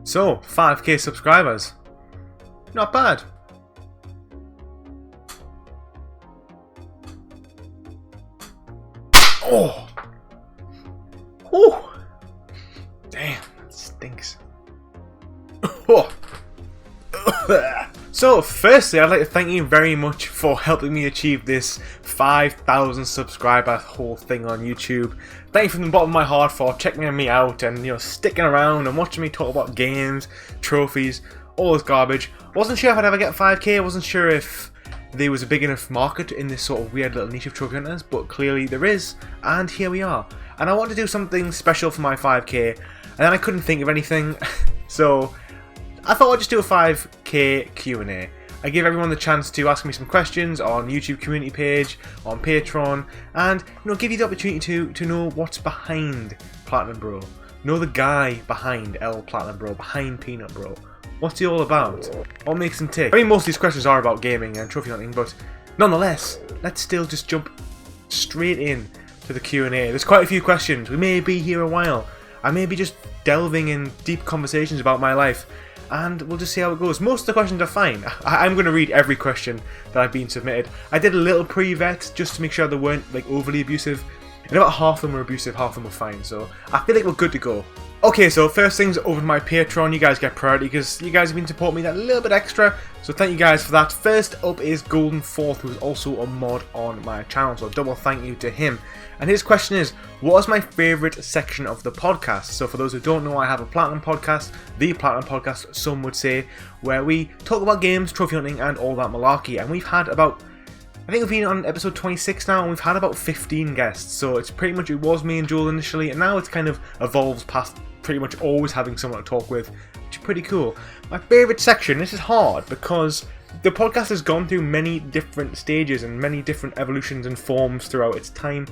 So, 5k subscribers. Not bad. Oh! Oh! Damn, that stinks. Oh. So, firstly, I'd like to thank you very much for helping me achieve this 5,000 subscriber whole thing on YouTube. Thank you from the bottom of my heart for checking me out and, you know, sticking around and watching me talk about games, trophies, all this garbage. Wasn't sure if I'd ever get 5k, I wasn't sure if there was a big enough market in this sort of weird little niche of trophy hunters, but clearly there is, and here we are. And I wanted to do something special for my 5k, and then I couldn't think of anything, so I thought I'd just do a 5k Q&A. I give everyone the chance to ask me some questions on YouTube community page, on Patreon, and give you the opportunity to know what's behind PlatinumBro. Know the guy behind PlatinumBro, behind Peanut Bro. What's he all about? What makes him tick? I mean, most of these questions are about gaming and trophy hunting, but nonetheless, let's still just jump straight in to the Q&A. There's quite a few questions. We may be here a while. I may be just delving in deep conversations about my life, and we'll just see how it goes. Most of the questions are fine. I'm going to read every question that I've been submitted. I did a little pre-vet just to make sure they weren't like overly abusive, and about half of them were abusive, half of them were fine, so I feel like we're good to go. Okay, so first things over to my Patreon. You guys get priority because you guys have been supporting me that little bit extra, so thank you guys for that. First up is Golden Fourth, who is also a mod on my channel, so double thank you to him. And his question is, what is my favourite section of the podcast? So for those who don't know, I have a Platinum podcast, the Platinum podcast, some would say, where we talk about games, trophy hunting, and all that malarkey. And we've had about, I think we've been on episode 26 now, and we've had about 15 guests. So it's pretty much, it was me and Joel initially, and now it's kind of evolved past pretty much always having someone to talk with, which is pretty cool. My favourite section, this is hard, because the podcast has gone through many different stages and many different evolutions and forms throughout its time.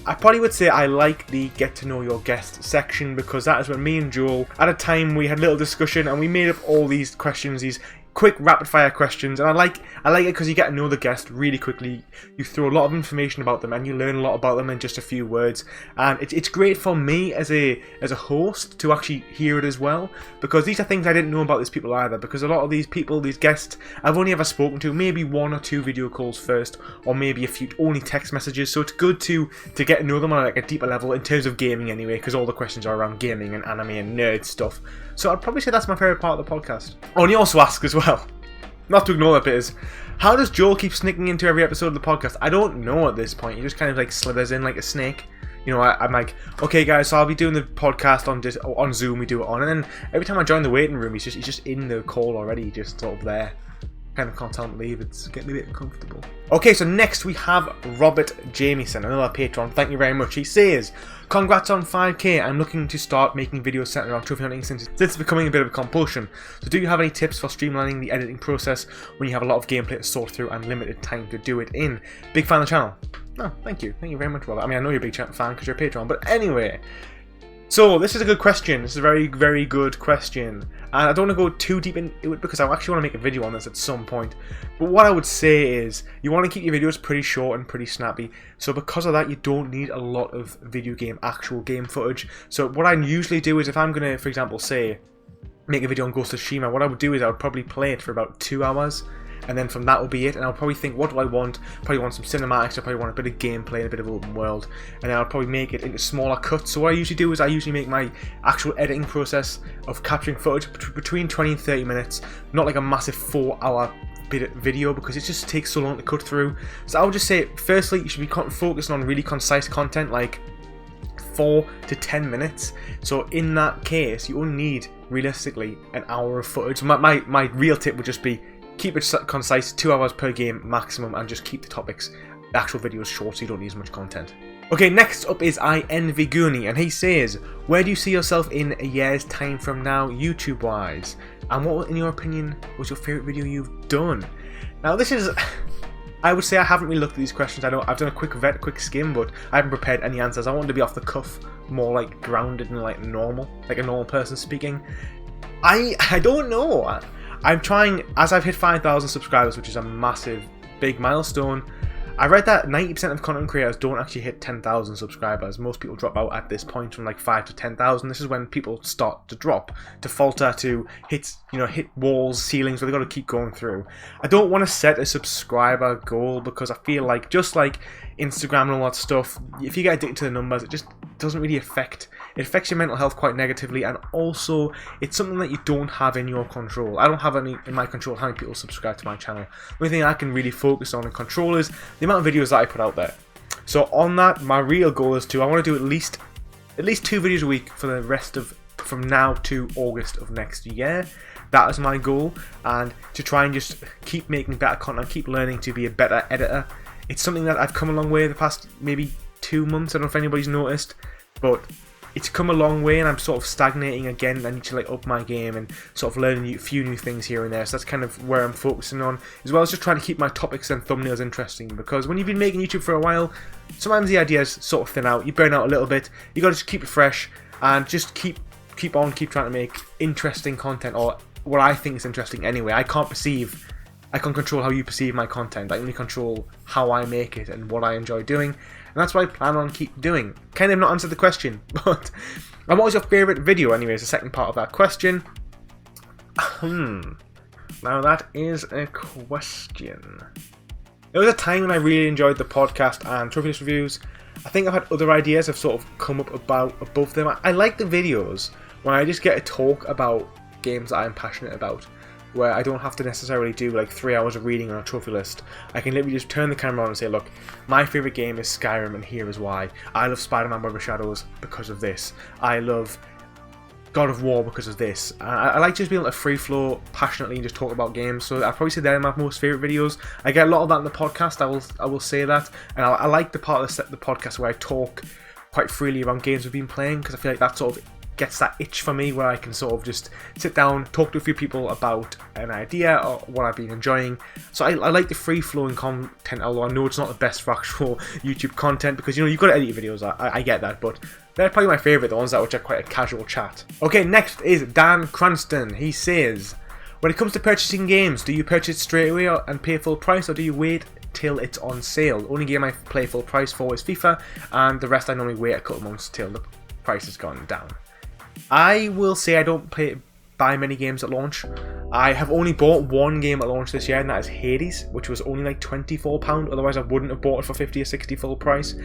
I probably would say I like the get to know your guest section, because that is when me and Joel, at a time, we had a little discussion and we made up all these questions, these quick rapid fire questions, and I like it because you get to know the guest really quickly. You throw a lot of information about them and you learn a lot about them in just a few words, and it's great for me as a host to actually hear it as well, because these are things I didn't know about these people either, because a lot of these people, these guests, I've only ever spoken to maybe 1 or 2 video calls first, or maybe a few only text messages, so it's good to get to know them on like a deeper level in terms of gaming anyway, because all the questions are around gaming and anime and nerd stuff. So I'd probably say that's my favourite part of the podcast. Oh, and he also asks as well, not to ignore that bit, is how does Joel keep sneaking into every episode of the podcast? I don't know at this point. He just kind of like slithers in like a snake. You know, I'm like, okay guys, so I'll be doing the podcast on Zoom, we do it on, and then every time I join the waiting room, he's just in the call already, just sort of there. Kind of can't tell him to leave, it's getting a bit uncomfortable. Okay, so next we have Robert Jamieson, another patron, thank you very much. He says, congrats on 5k, I'm looking to start making videos centered around trophy hunting since it's becoming a bit of a compulsion. So do you have any tips for streamlining the editing process when you have a lot of gameplay to sort through and limited time to do it in? Big fan of the channel. Oh, thank you very much, Robert. I mean, I know you're a big fan because you're a patron, but anyway. So, this is a good question. This is a very, very good question. And I don't want to go too deep into it because I actually want to make a video on this at some point. But what I would say is, you want to keep your videos pretty short and pretty snappy. So because of that, you don't need a lot of actual game footage. So what I usually do is, if I'm going to, for example, say, make a video on Ghost of Tsushima, what I would do is I would probably play it for about 2 hours. And then from that will be it, and I'll probably think, what do I want? Probably want some cinematics, I probably want a bit of gameplay and a bit of open world, and then I'll probably make it into smaller cuts. So what I usually do is I usually make my actual editing process of capturing footage between 20 and 30 minutes, not like a massive 4-hour video, because it just takes so long to cut through. So I would just say, firstly, you should be focusing on really concise content, like 4 to 10 minutes. So in that case, you only need, realistically, an hour of footage. My real tip would just be, keep it concise, 2 hours per game maximum, and just keep the topics, the actual videos short so you don't need as much content. Okay, next up is I Envy Goonie, and he says, where do you see yourself in a year's time from now, YouTube wise? And what, in your opinion, was your favourite video you've done? Now this is, I would say I haven't really looked at these questions. I know I've done a quick skim, but I haven't prepared any answers. I wanted to be off the cuff, more like grounded and like normal, like a normal person speaking. I don't know. I'm trying, as I've hit 5,000 subscribers, which is a massive, big milestone, I read that 90% of content creators don't actually hit 10,000 subscribers. Most people drop out at this point from like 5 to 10,000. This is when people start to drop, to falter, to hit walls, ceilings, where they've got to keep going through. I don't want to set a subscriber goal because I feel like, just like Instagram and all that stuff, if you get addicted to the numbers, it just doesn't really affect your mental health quite negatively, and also it's something that you don't have in your control. I don't have any in my control how many people subscribe to my channel. The only thing I can really focus on and control is the amount of videos that I put out there. So on that, my real goal is I want to do at least 2 videos a week for the rest of from now to August of next year. That is my goal, and to try and just keep making better content, keep learning to be a better editor. It's something that I've come a long way the past maybe 2 months. I don't know if anybody's noticed, but it's come a long way, and I'm sort of stagnating again. I need to like up my game and sort of learn a few new things here and there. So that's kind of where I'm focusing on, as well as just trying to keep my topics and thumbnails interesting. Because when you've been making YouTube for a while, sometimes the ideas sort of thin out. You burn out a little bit. You got to just keep it fresh and just keep trying to make interesting content, or what I think is interesting anyway. I can't control how you perceive my content. I only control how I make it and what I enjoy doing, and that's what I plan on keep doing. Kind of not answered the question, but what was your favourite video anyway is the second part of that question. Now that is a question. There was a time when I really enjoyed the podcast and trophy list reviews. I think I've had other ideas have sort of come up above them. I like the videos when I just get to talk about games that I'm passionate about, where I don't have to necessarily do like 3 hours of reading on a trophy list. I can literally just turn the camera on and say, look, my favourite game is Skyrim and here is why. I love Spider-Man Web of Shadows because of this. I love God of War because of this. I like just being able to free flow passionately and just talk about games. So I'd probably say they're my most favourite videos. I get a lot of that in the podcast, I will say that. And I like the part of the podcast where I talk quite freely around games we've been playing, because I feel like that sort of gets that itch for me where I can sort of just sit down, talk to a few people about an idea or what I've been enjoying. So I like the free flowing content, although I know it's not the best for actual YouTube content, because you've got to edit your videos. I get that, but they're probably my favourite, the ones which are quite a casual chat. Okay, next is Dan Cranston. He says, when it comes to purchasing games, do you purchase straight away and pay full price, or do you wait till it's on sale? The only game I play full price for is FIFA, and the rest I normally wait a couple months till the price has gone down. I will say I don't buy many games at launch. I have only bought one game at launch this year, and that is Hades, which was only like £24, otherwise I wouldn't have bought it for 50 or 60 full price.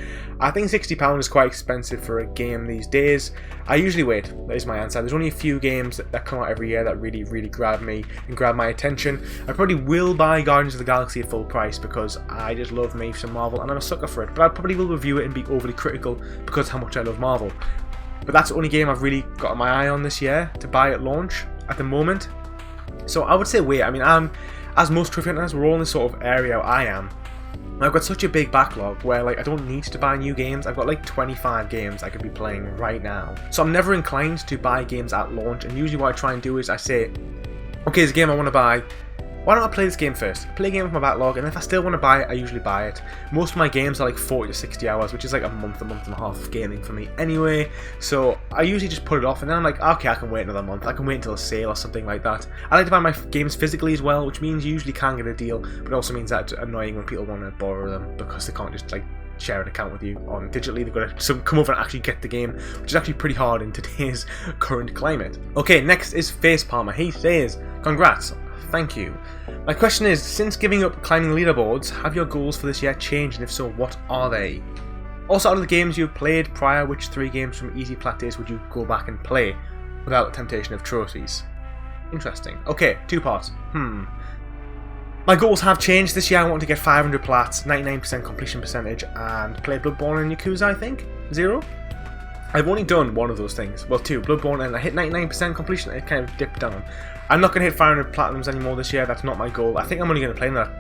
I think £60 is quite expensive for a game these days. I usually wait, that is my answer. There's only a few games that come out every year that really, really grab me and grab my attention. I probably will buy Guardians of the Galaxy at full price because I just love me some Marvel and I'm a sucker for it, but I probably will review it and be overly critical because of how much I love Marvel. But that's the only game I've really got my eye on this year to buy at launch at the moment. So I would say wait. I mean, as most trophy hunters, we're all in this sort of area I am. I've got such a big backlog where like I don't need to buy new games. I've got like 25 games I could be playing right now. So I'm never inclined to buy games at launch, and usually what I try and do is I say, okay, there's a game I want to buy. Why don't I play this game first? Play a game with my backlog, and if I still want to buy it, I usually buy it. Most of my games are like 40 to 60 hours, which is like a month and a half of gaming for me anyway. So I usually just put it off, and then I'm like, okay, I can wait another month. I can wait until a sale or something like that. I like to buy my games physically as well, which means you usually can get a deal, but it also means that it's annoying when people want to borrow them because they can't just like share an account with you on digitally. They've got to come over and actually get the game, which is actually pretty hard in today's current climate. Okay, next is Face Palmer. He says, congrats. Thank you. My question is, since giving up climbing leaderboards, have your goals for this year changed, and if so, what are they? Also, out of the games you've played prior, which 3 games from Easy Plat days would you go back and play without the temptation of trophies? Interesting. Okay, 2 parts. My goals have changed. This year I want to get 500 plats, 99% completion percentage, and play Bloodborne and Yakuza, I think? 0? I've only done one of those things. Well, 2, Bloodborne, and I hit 99% completion, it kind of dipped down. I'm not going to hit 500 platinums anymore this year, that's not my goal. I think I'm only going to play another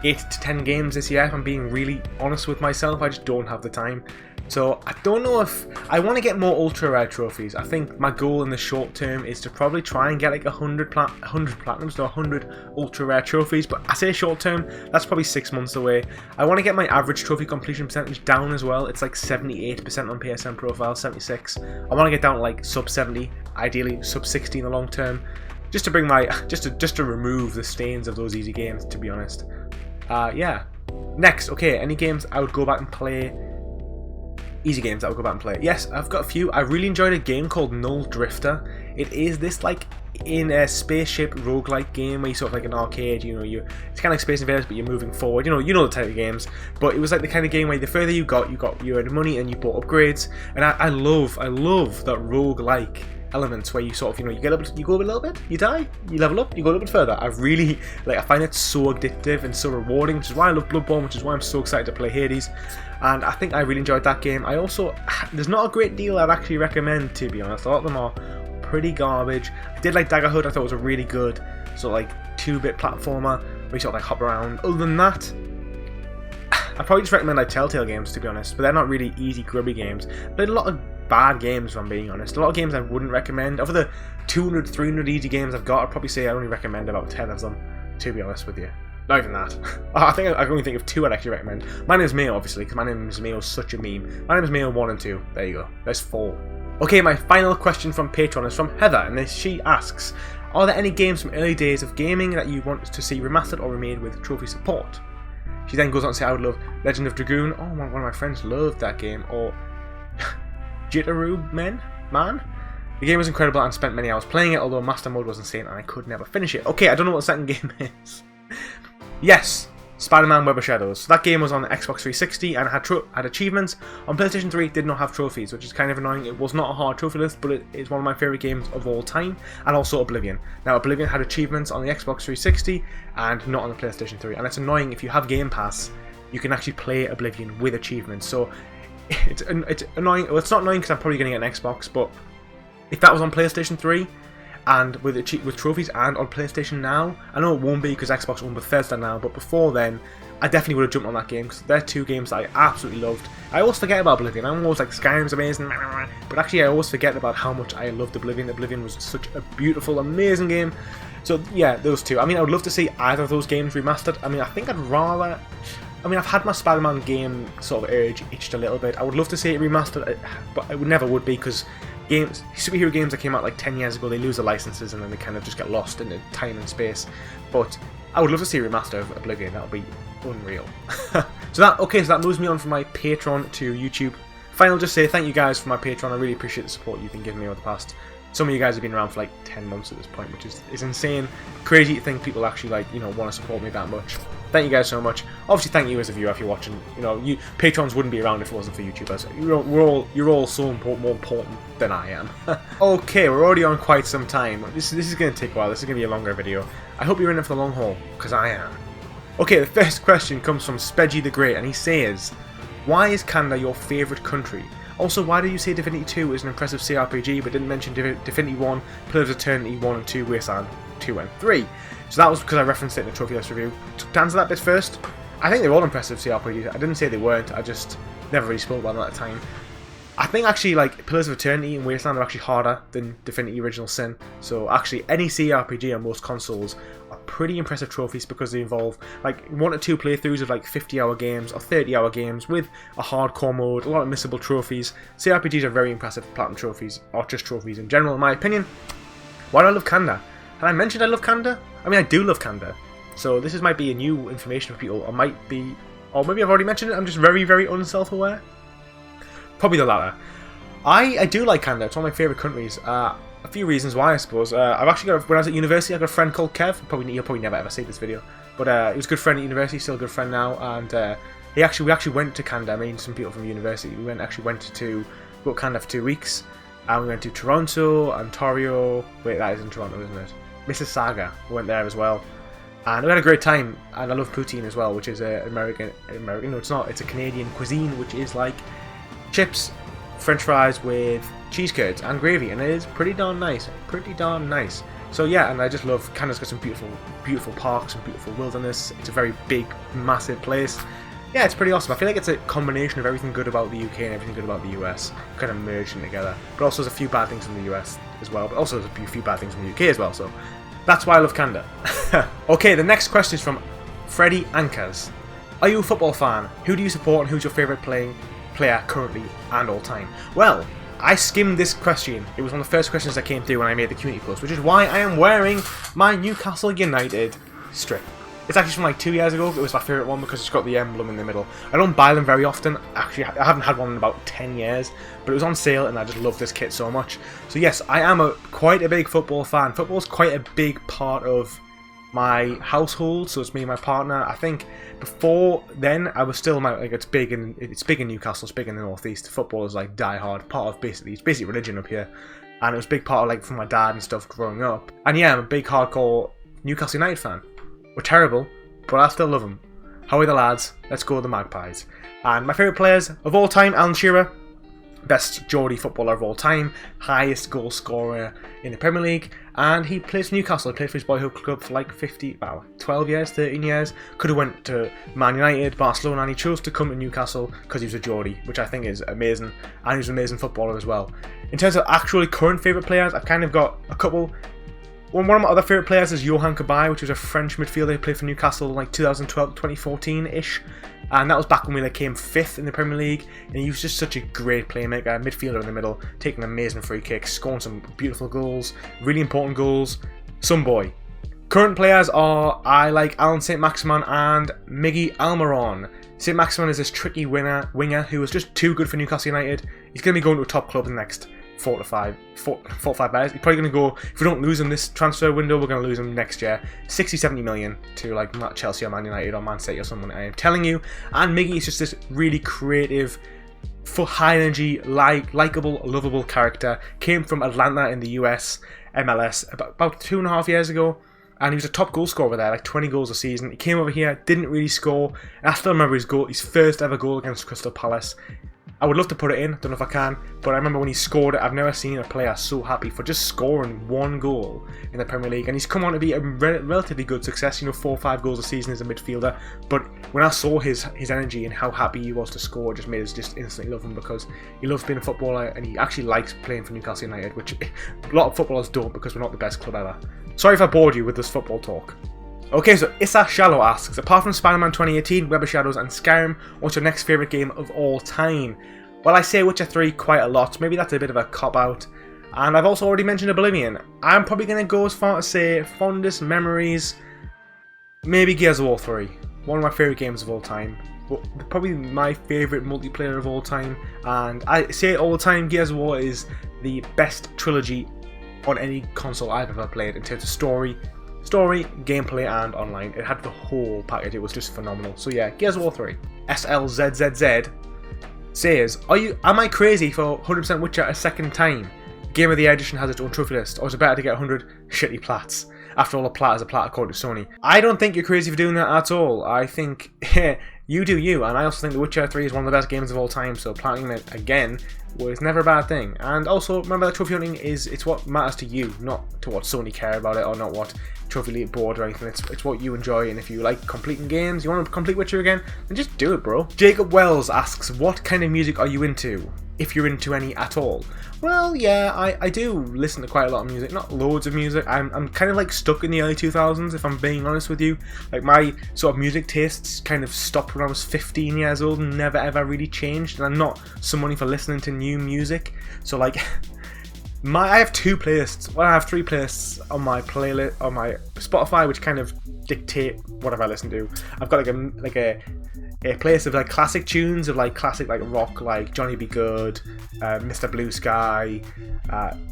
8 to 10 games this year, if I'm being really honest with myself. I just don't have the time. So I don't know if I want to get more ultra rare trophies. I think my goal in the short term is to probably try and get like 100 platinums to 100 ultra rare trophies. But I say short term, that's probably 6 months away. I want to get my average trophy completion percentage down as well. It's like 78% on PSN profile, 76. I want to get down to like sub 70, ideally sub 60 in the long term, just to bring my just to remove the stains of those easy games. To be honest, yeah. Next, okay, any games I would go back and play. Easy games I would go back and play. Yes, I've got a few. I really enjoyed a game called Null Drifter. It is this like in a spaceship roguelike game where you sort of like an arcade, you know, it's kind of like Space Invaders, but you're moving forward. You know the type of games. But it was like the kind of game where the further you earned money and you bought upgrades. And I love that roguelike elements where you sort of, you know, you go up a little bit, you die, you level up, you go a little bit further. I really like. I find it so addictive and so rewarding, which is why I love Bloodborne, which is why I'm so excited to play Hades. And I think I really enjoyed that game. I also, there's not a great deal I'd actually recommend, to be honest. A lot of them are pretty garbage. I did like Daggerhood. I thought it was a really good sort of like 2-bit platformer where you sort of like hop around. Other than that, I'd probably just recommend like Telltale games, to be honest, but they're not really easy, grubby games. But a lot of bad games, if I'm being honest. A lot of games I wouldn't recommend. Of the 200, 300 easy games I've got, I'd probably say I only recommend about 10 of them, to be honest with you. Not even that. I think I can only think of 2 I'd actually recommend. My name is Mayo, obviously, because my name is Mayo is such a meme. My name is Mayo 1 and 2. There you go. There's 4. Okay, my final question from Patreon is from Heather, and she asks, are there any games from early days of gaming that you want to see remastered or remade with trophy support? She then goes on to say, I would love Legend of Dragoon. Oh, one of my friends loved that game. Or Jitteru Man? The game was incredible and spent many hours playing it, although Master Mode was insane and I could never finish it. Okay, I don't know what the second game is. Yes, Spider-Man Web of Shadows. That game was on Xbox 360 and had achievements. On PlayStation 3 it did not have trophies, which is kind of annoying. It was not a hard trophy list, but it is one of my favourite games of all time, and also Oblivion. Now Oblivion had achievements on the Xbox 360 and not on the PlayStation 3, and it's annoying. If you have Game Pass, you can actually play Oblivion with achievements, so it's annoying. Well, it's not annoying because I'm probably going to get an Xbox, but if that was on PlayStation 3, and with trophies and on PlayStation Now, I know it won't be because Xbox own Bethesda now, but before then, I definitely would have jumped on that game because they're 2 games that I absolutely loved. I always forget about Oblivion. I'm always like, Skyrim's amazing, but actually I always forget about how much I loved Oblivion. Oblivion was such a beautiful, amazing game. So yeah, those 2. I mean, I would love to see either of those games remastered. I mean, I think I'd rather... I mean, I've had my Spider-Man game sort of urge itched a little bit. I would love to see it remastered, but it never would be because superhero games that came out like 10 years ago, they lose the licenses and then they kind of just get lost in time and space. But I would love to see a remaster of Oblivion. That would be unreal. So that moves me on from my Patreon to YouTube. Finally, I'll just say thank you guys for my Patreon. I really appreciate the support you've been giving me over the past. Some of you guys have been around for like 10 months at this point, which is insane. Crazy to think people actually like, you know, want to support me that much. Thank you guys so much. Obviously, thank you as a viewer if you're watching. You know, Patrons wouldn't be around if it wasn't for YouTubers. You're all so more important than I am. Okay, we're already on quite some time. This is going to take a while. This is going to be a longer video. I hope you're in it for the long haul, because I am. Okay, the first question comes from Spedgy the Great, and he says, why is Canada your favourite country? Also, why did you say Divinity 2 is an impressive CRPG, but didn't mention Divinity 1, Pillars of Eternity 1 and 2, Wasteland 2 and 3? So that was because I referenced it in the Trophy List review. To answer that bit first, I think they're all impressive CRPGs. I didn't say they weren't, I just never really spoke about them at the time. I think actually like Pillars of Eternity and Wasteland are actually harder than Divinity Original Sin. So actually any CRPG on most consoles are pretty impressive trophies because they involve like 1 or 2 playthroughs of like 50-hour games or 30-hour games with a hardcore mode, a lot of missable trophies. CRPGs are very impressive platinum trophies, or just trophies in general in my opinion. Why do I love Canada? Had I mentioned I love Canada? I mean, I do love Canada. So this might be a new information for people, or maybe I've already mentioned it, I'm just very, very unself-aware. Probably the latter. I do like Canada, it's one of my favourite countries. A few reasons why, I suppose. I've actually got, when I was at university, I got a friend called Kev. You'll probably never ever see this video. But he was a good friend at university, still a good friend now, and we actually went to Canada. I mean, some people from university. We went to Canada for 2 weeks. And we went to Toronto, Ontario. Wait, that is in Toronto, isn't it? Mississauga. We went there as well. And we had a great time. And I love poutine as well, which is American. No, it's not. It's a Canadian cuisine, which is like chips, French fries with cheese curds and gravy, and it is pretty darn nice. So yeah, and I just love Canada's got some beautiful parks and beautiful wilderness. It's a very big, massive place. Yeah, it's pretty awesome. I feel like it's a combination of everything good about the UK and everything good about the US, kind of merging together. But also there's a few bad things in the US as well, but also there's a few bad things in the UK as well, so that's why I love Canada. Okay, the next question is from Freddie Ankers. Are you a football fan? Who do you support and who's your favourite player currently and all time? Well, I skimmed this question. It was one of the first questions that came through when I made the community post, which is why I am wearing my Newcastle United strip. It's actually from like 2 years ago. It was my favourite one because it's got the emblem in the middle. I don't buy them very often. Actually, I haven't had one in about 10 years. But it was on sale and I just love this kit so much. So yes, I am quite a big football fan. Football's quite a big part of my household, so it's me and my partner. I think before then I was still like it's big in Newcastle, it's big in the northeast. Football is like die hard part of it's basically religion up here, and it was a big part of like for my dad and stuff growing up. And yeah, I'm a big hardcore Newcastle United fan. We're terrible, but I still love them. How are the lads? Let's go the Magpies. And my favourite players of all time, Alan Shearer. Best Geordie footballer of all time, highest goal scorer in the Premier League, and he plays for Newcastle. He played for his boyhood club for like 12 years, 13 years. Could have went to Man United, Barcelona, and he chose to come to Newcastle because he was a Geordie, which I think is amazing, and he's an amazing footballer as well. In terms of actually current favourite players, I've kind of got a couple. One of my other favourite players is Yohan Cabaye, which was a French midfielder who played for Newcastle in like 2012, 2014-ish. And that was back when we came 5th in the Premier League. And he was just such a great playmaker, midfielder in the middle, taking amazing free kicks, scoring some beautiful goals, really important goals. Some boy. Current players are, I like Alan Saint-Maximin and Miggy Almiron. Saint-Maximin is this tricky winger who was just too good for Newcastle United. He's going to be going to a top club in the next 4 to 5 years. He's probably going to go, if we don't lose him this transfer window, we're going to lose him next year. 60-70 million to like Chelsea or Man United or Man City or someone, I am telling you. And Miggy is just this really creative, high energy, likeable, lovable character. Came from Atlanta in the US, MLS, about 2.5 years ago. And he was a top goal scorer there, like 20 goals a season. He came over here, didn't really score. And I still remember his first ever goal against Crystal Palace. I would love to put it in, don't know if I can, but I remember when he scored it, I've never seen a player so happy for just scoring one goal in the Premier League, and he's come on to be a relatively good success, 4 or 5 goals a season as a midfielder, but when I saw his energy and how happy he was to score, it just made us just instantly love him because he loves being a footballer and he actually likes playing for Newcastle United, which a lot of footballers don't because we're not the best club ever. Sorry if I bored you with this football talk. Okay, so Issa Shallow asks, apart from Spider-Man 2018, Web of Shadows and Skyrim, what's your next favourite game of all time? Well, I say Witcher 3 quite a lot, maybe that's a bit of a cop-out. And I've also already mentioned Oblivion. I'm probably going to go as far as say fondest memories, maybe Gears of War 3. One of my favourite games of all time. Probably my favourite multiplayer of all time. And I say it all the time, Gears of War is the best trilogy on any console I've ever played in terms of story, gameplay and online. It had the whole package, it was just phenomenal. So yeah, Gears of War 3. SLZZZ says, am I crazy for 100% Witcher a second time? Game of the Year edition has its own trophy list, or is it better to get 100 shitty plats? After all, a plat is a plat according to Sony. I don't think you're crazy for doing that at all. I think you do you, and I also think The Witcher 3 is one of the best games of all time, so platinum it again was never a bad thing. And also, remember that trophy hunting it's what matters to you, not to what Sony care about it, or not what Trophy League board or anything. It's what you enjoy, and if you like completing games, you want to complete Witcher again, then just do it, bro. Jacob Wells asks, what kind of music are you into? If you're into any at all. Well, yeah, I do listen to quite a lot of music, not loads of music. I'm kind of like stuck in the early 2000s, if I'm being honest with you. Like my sort of music tastes kind of stopped when I was 15 years old and never ever really changed, and I'm not someone for listening to new music. So like I have 2 playlists. Well, I have 3 playlists on my playlist on my Spotify, which kind of dictate whatever I listen to. I've got like a playlist of like classic tunes of like classic like rock, like Johnny B. Good, Mr. Blue Sky,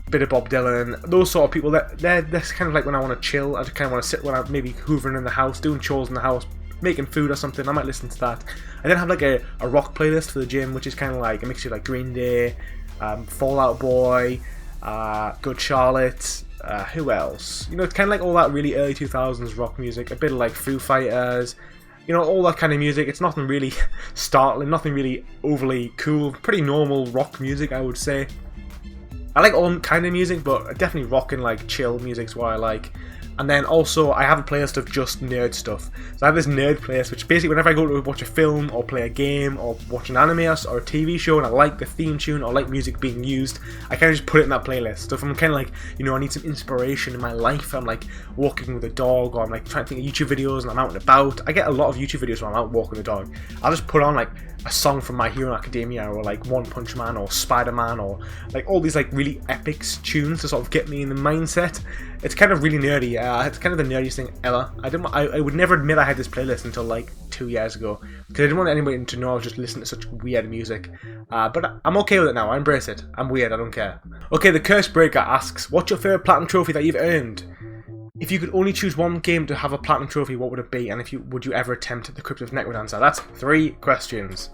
bit of Bob Dylan, those sort of people. That's kind of like when I want to chill. I just kind of want to sit when I'm maybe hoovering in the house, doing chores in the house, making food or something. I might listen to that. I then have like a rock playlist for the gym, which is kind of like a mixture of like Green Day, Fall Out Boy, Good Charlotte, who else? It's kind of like all that really early 2000s rock music, a bit of like Foo Fighters, all that kind of music. It's nothing really startling, nothing really overly cool, pretty normal rock music, I would say. I like all kind of music, but definitely rock and like chill music's what I like. And then also, I have a playlist of just nerd stuff. So I have this nerd playlist, which basically whenever I go to watch a film, or play a game, or watch an anime or a TV show, and I like the theme tune, or like music being used, I kind of just put it in that playlist. So if I'm kind of like, I need some inspiration in my life, I'm like walking with a dog, or I'm like trying to think of YouTube videos, and I'm out and about. I get a lot of YouTube videos when I'm out walking the dog. I'll just put on like a song from My Hero Academia, or like One Punch Man, or Spider-Man, or like all these like really epic tunes to sort of get me in the mindset. It's kind of really nerdy. It's kind of the nerdiest thing ever. I would never admit I had this playlist until like 2 years ago, because I didn't want anybody to know I was just listening to such weird music. But I'm okay with it now. I embrace it. I'm weird. I don't care. Okay, the Curse Breaker asks, what's your favourite platinum trophy that you've earned? If you could only choose one game to have a platinum trophy, what would it be? And would you ever attempt the Crypt of Necrodancer? That's 3 questions.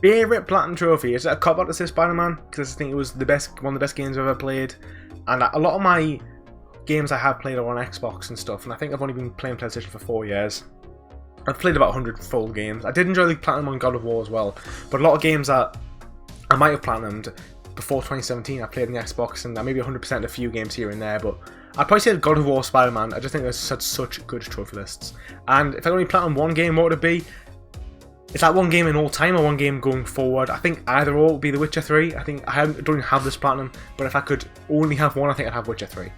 Favourite platinum trophy? Is it a cop-out to say Spider-Man? Because I think it was one of the best games I've ever played. And a lot of my games I have played are on Xbox and stuff, and I think I've only been playing PlayStation for 4 years. I've played about 100 full games. I did enjoy the platinum on God of War as well, but a lot of games that I might have platinumed before 2017 I played on the Xbox, and I maybe 100% a few games here and there, but I'd probably say God of War, Spider-Man. I just think there's such good trophy lists. And if I only platinum one game, what would it be? Is that one game in all time or one game going forward? I think either or would be The Witcher 3. I think don't even have this platinum, but if I could only have one, I think I'd have Witcher 3.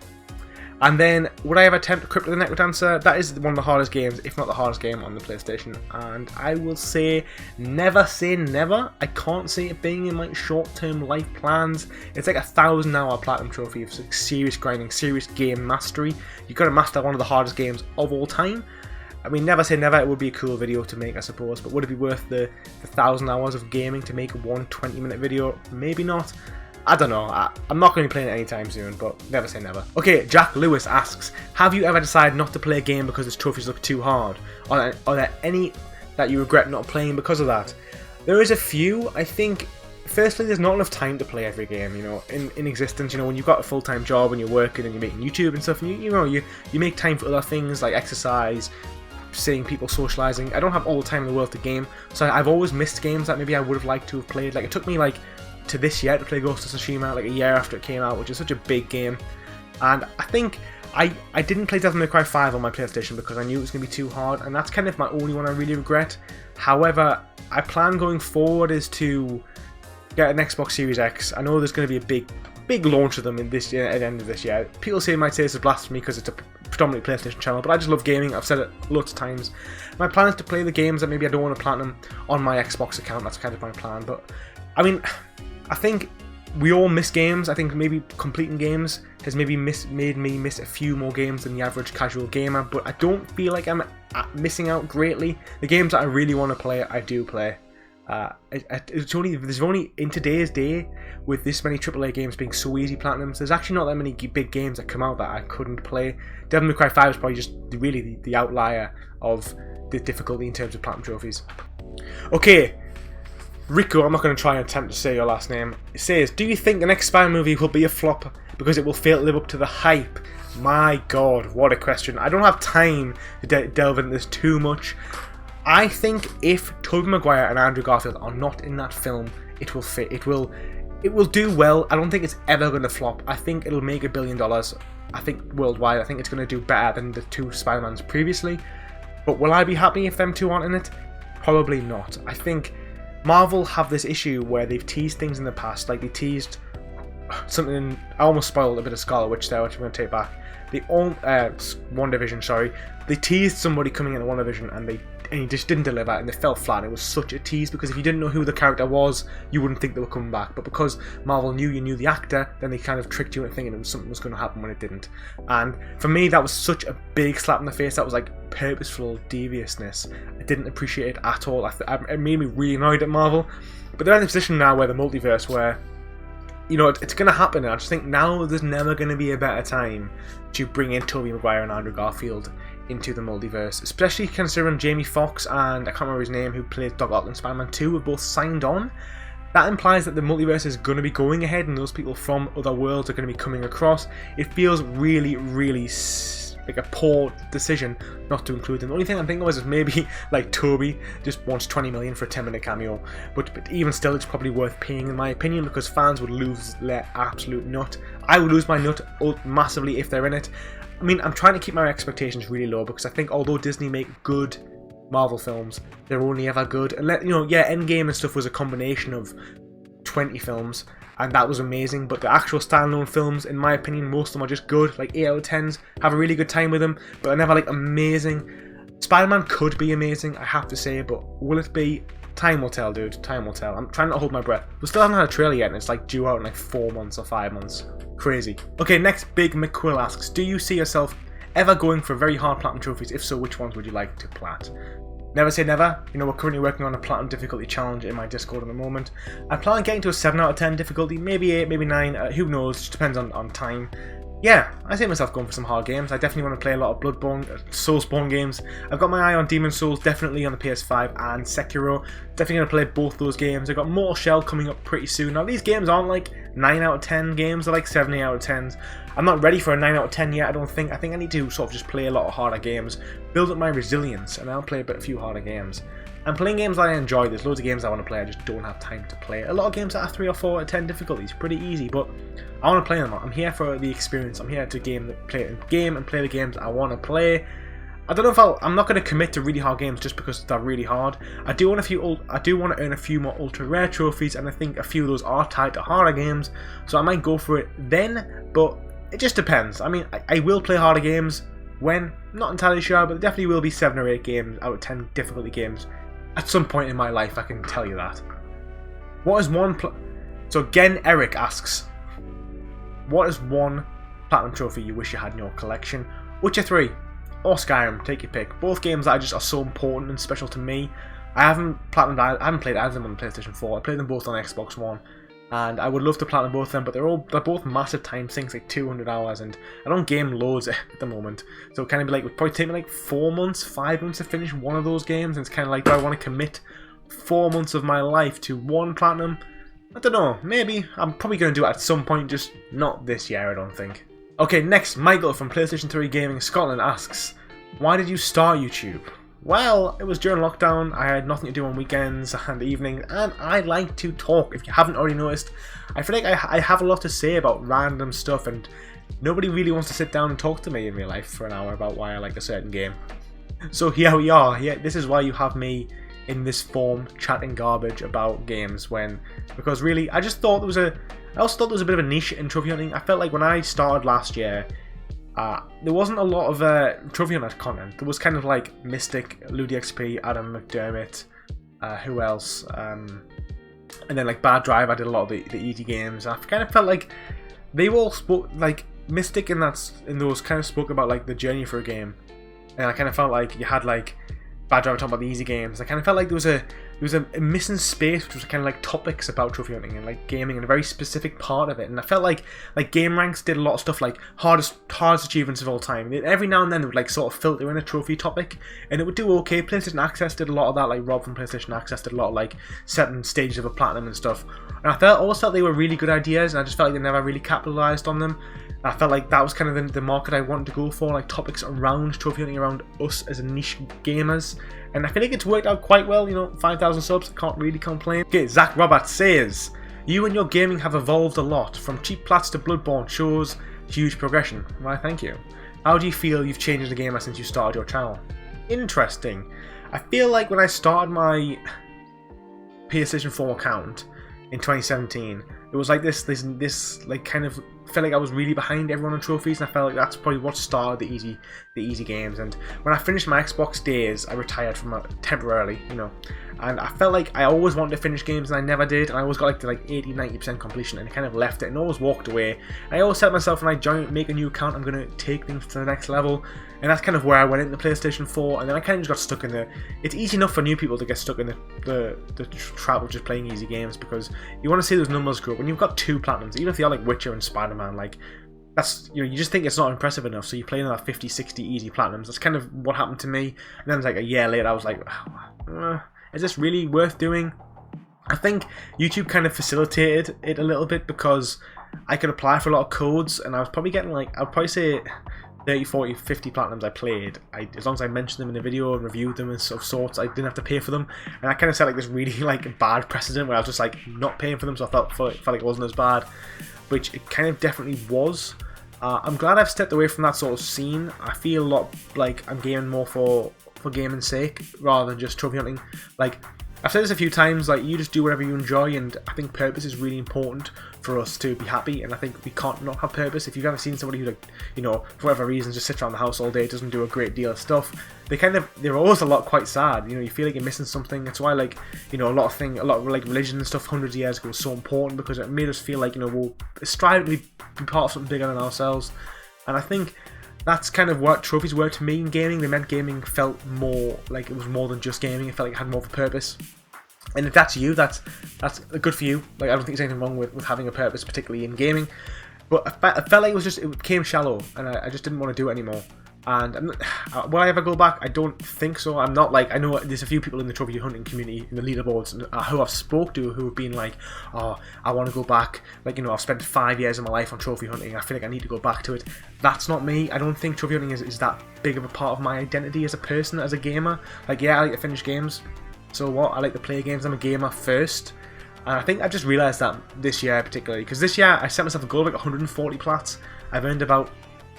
And then, would I ever attempt Crypt of the Necrodancer? That is one of the hardest games, if not the hardest game on the PlayStation. And I will say never say never. I can't see it being in my short-term life plans. It's like a 1,000-hour platinum trophy of serious grinding, serious game mastery. You've got to master one of the hardest games of all time. I mean, never say never, it would be a cool video to make, I suppose, but would it be worth the 1,000 hours of gaming to make one 20-minute video? Maybe not. I don't know. I'm not going to be playing it anytime soon, but never say never. Okay, Jack Lewis asks, have you ever decided not to play a game because its trophies look too hard? Are there any that you regret not playing because of that? There is a few. I think, firstly, there's not enough time to play every game, you know, in existence. You know, when you've got a full-time job and you're working and you're making YouTube and stuff, and you make time for other things like exercise, seeing people socializing. I don't have all the time in the world to game, so I've always missed games that maybe I would have liked to have played. Like, it took me like to this year to play Ghost of Tsushima, like a year after it came out, which is such a big game. And I think I didn't play Devil May Cry 5 on my PlayStation because I knew it was going to be too hard, and that's kind of my only one I really regret. However, I plan going forward is to get an Xbox Series X. I know there's going to be a big launch of them in this year, at the end of this year. People might say this is blasphemy because it's a predominantly PlayStation channel, but I just love gaming. I've said it lots of times. My plan is to play the games that maybe I don't want to platinum on my Xbox account. That's kind of my plan. But I mean, I think we all miss games. I think maybe completing games has maybe made me miss a few more games than the average casual gamer, but I don't feel like I'm missing out greatly. The games that I really want to play, I do play. There's only in today's day, with this many AAA games being so easy platinums, there's actually not that many big games that come out that I couldn't play. Devil May Cry 5 is probably just really the outlier of the difficulty in terms of platinum trophies. Okay, Rico, I'm not going to try and attempt to say your last name. It says, do you think the next Spider movie will be a flop because it will fail to live up to the hype? My god, what a question. I don't have time to delve into this too much. I think if Tobey Maguire and Andrew Garfield are not in that film, it will fit. It will do well. I don't think it's ever going to flop. I think it'll make $1 billion. I think worldwide. I think it's going to do better than the 2 Spider-Mans previously. But will I be happy if them 2 aren't in it? Probably not. I think Marvel have this issue where they've teased things in the past. Like they teased something. I almost spoiled a bit of Scarlet Witch there, which I'm going to take back. WandaVision, sorry. They teased somebody coming into WandaVision and he just didn't deliver, and they fell flat. It was such a tease because if you didn't know who the character was, you wouldn't think they were coming back. But because Marvel knew you knew the actor, then they kind of tricked you into thinking something was going to happen when it didn't. And for me, that was such a big slap in the face. That was like purposeful deviousness. I didn't appreciate it at all. It made me really annoyed at Marvel. But they're in a position now where the multiverse, where you know it's going to happen. And I just think now there's never going to be a better time to bring in Tobey Maguire and Andrew Garfield into the multiverse, especially considering Jamie Foxx and I can't remember his name, who plays Doc Ock in Spider-Man 2, have both signed on. That implies that the multiverse is going to be going ahead and those people from other worlds are going to be coming across. It feels really like a poor decision not to include them. The only thing I'm thinking of is maybe like Toby just wants 20 million for a 10-minute cameo, but even still it's probably worth paying in my opinion, because fans would lose their absolute nut. I would lose my nut massively if they're in it. I mean, I'm trying to keep my expectations really low because I think although Disney make good Marvel films, they're only ever good. And Endgame and stuff was a combination of 20 films, and that was amazing. But the actual standalone films, in my opinion, most of them are just good. Like 8 out of 10s, have a really good time with them, but they're never like amazing. Spider-Man could be amazing, I have to say, but will it be? Time will tell, dude. Time will tell. I'm trying not to hold my breath. We still haven't had a trailer yet, and it's like due out in like 4 months or 5 months. Crazy. Okay, next, Big McQuill asks, do you see yourself ever going for very hard platinum trophies? If so, which ones would you like to plat? Never say never. You know, we're currently working on a platinum difficulty challenge in my Discord at the moment. I plan on getting to a 7 out of 10 difficulty, maybe 8, maybe 9, who knows, just depends on time. Yeah, I see myself going for some hard games. I definitely want to play a lot of Bloodborne, Soulsborne games. I've got my eye on Demon Souls, definitely on the PS5, and Sekiro. Definitely going to play both those games. I've got Mortal Shell coming up pretty soon. Now, these games aren't like 9 out of 10 games, they're like 7, 8 out of 10s. I'm not ready for a 9 out of 10 yet, I don't think. I think I need to sort of just play a lot of harder games, build up my resilience, and I'll play a few harder games. I'm playing games that I enjoy. There's loads of games I want to play, I just don't have time to play. A lot of games that are 3 or 4 out of 10 difficulties, pretty easy, but I want to play them. I'm here for the experience. I'm here to play the games I want to play. I don't know if I'm not going to commit to really hard games just because they're really hard. I do want to earn a few more ultra rare trophies, and I think a few of those are tied to harder games, so I might go for it then, but it just depends. I mean, I will play harder games when, not entirely sure, but there definitely will be 7 or 8 games out of 10 difficulty games at some point in my life, I can tell you that. What is one So again, Eric asks, what is one platinum trophy you wish you had in your collection? Witcher 3 or Skyrim, take your pick. Both games that are so important and special to me. I haven't played either of them on the PlayStation 4. I played them both on Xbox One, and I would love to platinum both of them, but they're both massive time sinks, like 200 hours, and I don't game loads at the moment. So it kind of be like, it would probably take me like 4 months, 5 months to finish one of those games, and it's kind of like, do I want to commit 4 months of my life to one platinum? I don't know, maybe. I'm probably going to do it at some point, just not this year, I don't think. Okay, next, Michael from PlayStation 3 Gaming Scotland asks, why did you start YouTube? Well, it was during lockdown. I had nothing to do on weekends and evenings, and I like to talk. If you haven't already noticed, I feel like I have a lot to say about random stuff, and nobody really wants to sit down and talk to me in real life for an hour about why I like a certain game. So here we are. Yeah, this is why you have me in this form, chatting garbage about games, because really, I also thought there was a bit of a niche in trophy hunting. I felt like when I started last year, there wasn't a lot of trophy hunter content. There was kind of like Mystic, LudiXP, Adam McDermott, who else? And then like Bad Drive, I did a lot of the easy games. I kind of felt like they all spoke, like Mystic in those kind of spoke about like the journey for a game, and I kind of felt like you had like Bad Drive talking about the easy games. I kind of felt like there was a missing space, which was kind of like topics about trophy hunting and like gaming and a very specific part of it. And I felt like Game Ranks did a lot of stuff like hardest achievements of all time. Every now and then they would like sort of filter in a trophy topic, and it would do okay. PlayStation Access did a lot of that. Like Rob from PlayStation Access did a lot of like certain stages of a platinum and stuff. And I always felt they were really good ideas, and I just felt like they never really capitalized on them. I felt like that was kind of the market I wanted to go for, like topics around trophy hunting, around us as a niche gamers. And I feel like it's worked out quite well, you know, 5,000 subs, can't really complain. Okay, Zach Roberts says, you and your gaming have evolved a lot, from cheap plats to Bloodborne, shows huge progression. Why, thank you. How do you feel you've changed as a gamer since you started your channel? Interesting. I feel like when I started my PlayStation 4 account in 2017, it was like this like kind of felt like I was really behind everyone on trophies, and I felt like that's probably what started the easy games. And when I finished my Xbox days, I retired from it temporarily, you know, and I felt like I always wanted to finish games and I never did, and I always got like to like 80-90% completion and I kind of left it and always walked away. And I always said to myself, when I make a new account, I'm going to take things to the next level, and that's kind of where I went into the PlayStation 4. And then I kind of just got stuck in the, it's easy enough for new people to get stuck in the trap of just playing easy games, because you want to see those numbers grow. When you've got 2 platinums, even if they are like Witcher and Spider-Man, like that's, you know, you just think it's not impressive enough, so you play another 50-60 easy platinums. That's kind of what happened to me. And then it's like a year later, I was like, is this really worth doing? I think YouTube kind of facilitated it a little bit, because I could apply for a lot of codes, and I was probably getting like, I'd probably say 30, 40, 50 platinums I played. As long as I mentioned them in the video and reviewed them and of sorts, I didn't have to pay for them. And I kind of set like this really like bad precedent where I was just like not paying for them, so I felt like it wasn't as bad, which it kind of definitely was. I'm glad I've stepped away from that sort of scene. I feel a lot like I'm gaming more for gaming's sake rather than just trophy hunting. Like, I've said this a few times, like, you just do whatever you enjoy, and I think purpose is really important for us to be happy, and I think we can't not have purpose. If you've ever seen somebody who, like, you know, for whatever reason just sits around the house all day, doesn't do a great deal of stuff, they're always a lot quite sad. You know, you feel like you're missing something. That's why, like, you know, a lot of like religion and stuff hundreds of years ago was so important, because it made us feel like, you know, we'll strive to be part of something bigger than ourselves. And I think that's kind of what trophies were to me in gaming. They meant gaming felt more like it was more than just gaming. It felt like it had more of a purpose. And if that's you, that's good for you. Like, I don't think there's anything wrong with having a purpose, particularly in gaming. But I felt like it became shallow, and I just didn't want to do it anymore. And will I ever go back? I don't think so. I'm not like, I know there's a few people in the trophy hunting community, in the leaderboards, who I've spoke to who have been like, oh, I want to go back. Like, I've spent 5 years of my life on trophy hunting. I feel like I need to go back to it. That's not me. I don't think trophy hunting is that big of a part of my identity as a person, as a gamer. Like, yeah, I like to finish games. So what? I like to play games. I'm a gamer first. And I think I just realised that this year particularly, because this year I set myself a goal of like 140 plats. I've earned about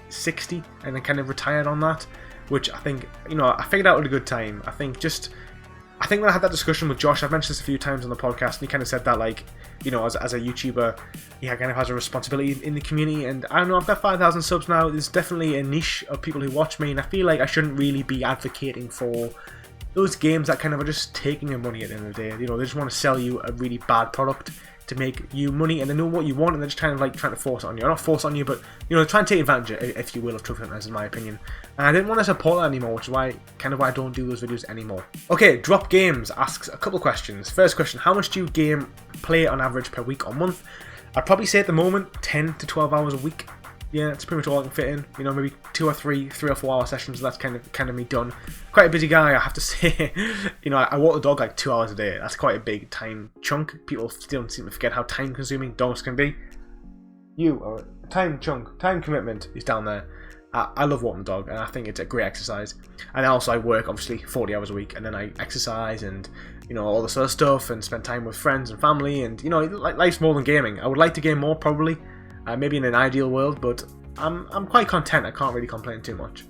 60 and then kind of retired on that, which I think, I figured out at a good time. I think when I had that discussion with Josh, I've mentioned this a few times on the podcast, and he kind of said that, like, as a YouTuber, he kind of has a responsibility in the community, and I don't know, I've got 5,000 subs now. There's definitely a niche of people who watch me, and I feel like I shouldn't really be advocating for those games that kind of are just taking your money at the end of the day. They just want to sell you a really bad product to make you money, and they know what you want, and they're just kind of like trying to force it on you. Or not force it on you, but try and take advantage, if you will, of trophy hunters, in my opinion. And I didn't want to support that anymore, which is why I don't do those videos anymore. Okay, Drop Games asks a couple questions. First question: how much do you play on average per week or month? I'd probably say at the moment 10 to 12 hours a week. Yeah, that's pretty much all I can fit in. Maybe 2 or 3 or 4 hour sessions. That's kind of me done. Quite a busy guy, I have to say. I walk the dog like 2 hours a day. That's quite a big time chunk. People still seem to forget how time consuming dogs can be. Time commitment is down there. I love walking the dog, and I think it's a great exercise. And also I work obviously 40 hours a week, and then I exercise and all this other stuff, and spend time with friends and family, and life's more than gaming. I would like to game more, probably. Maybe in an ideal world, but I'm quite content. I can't really complain too much.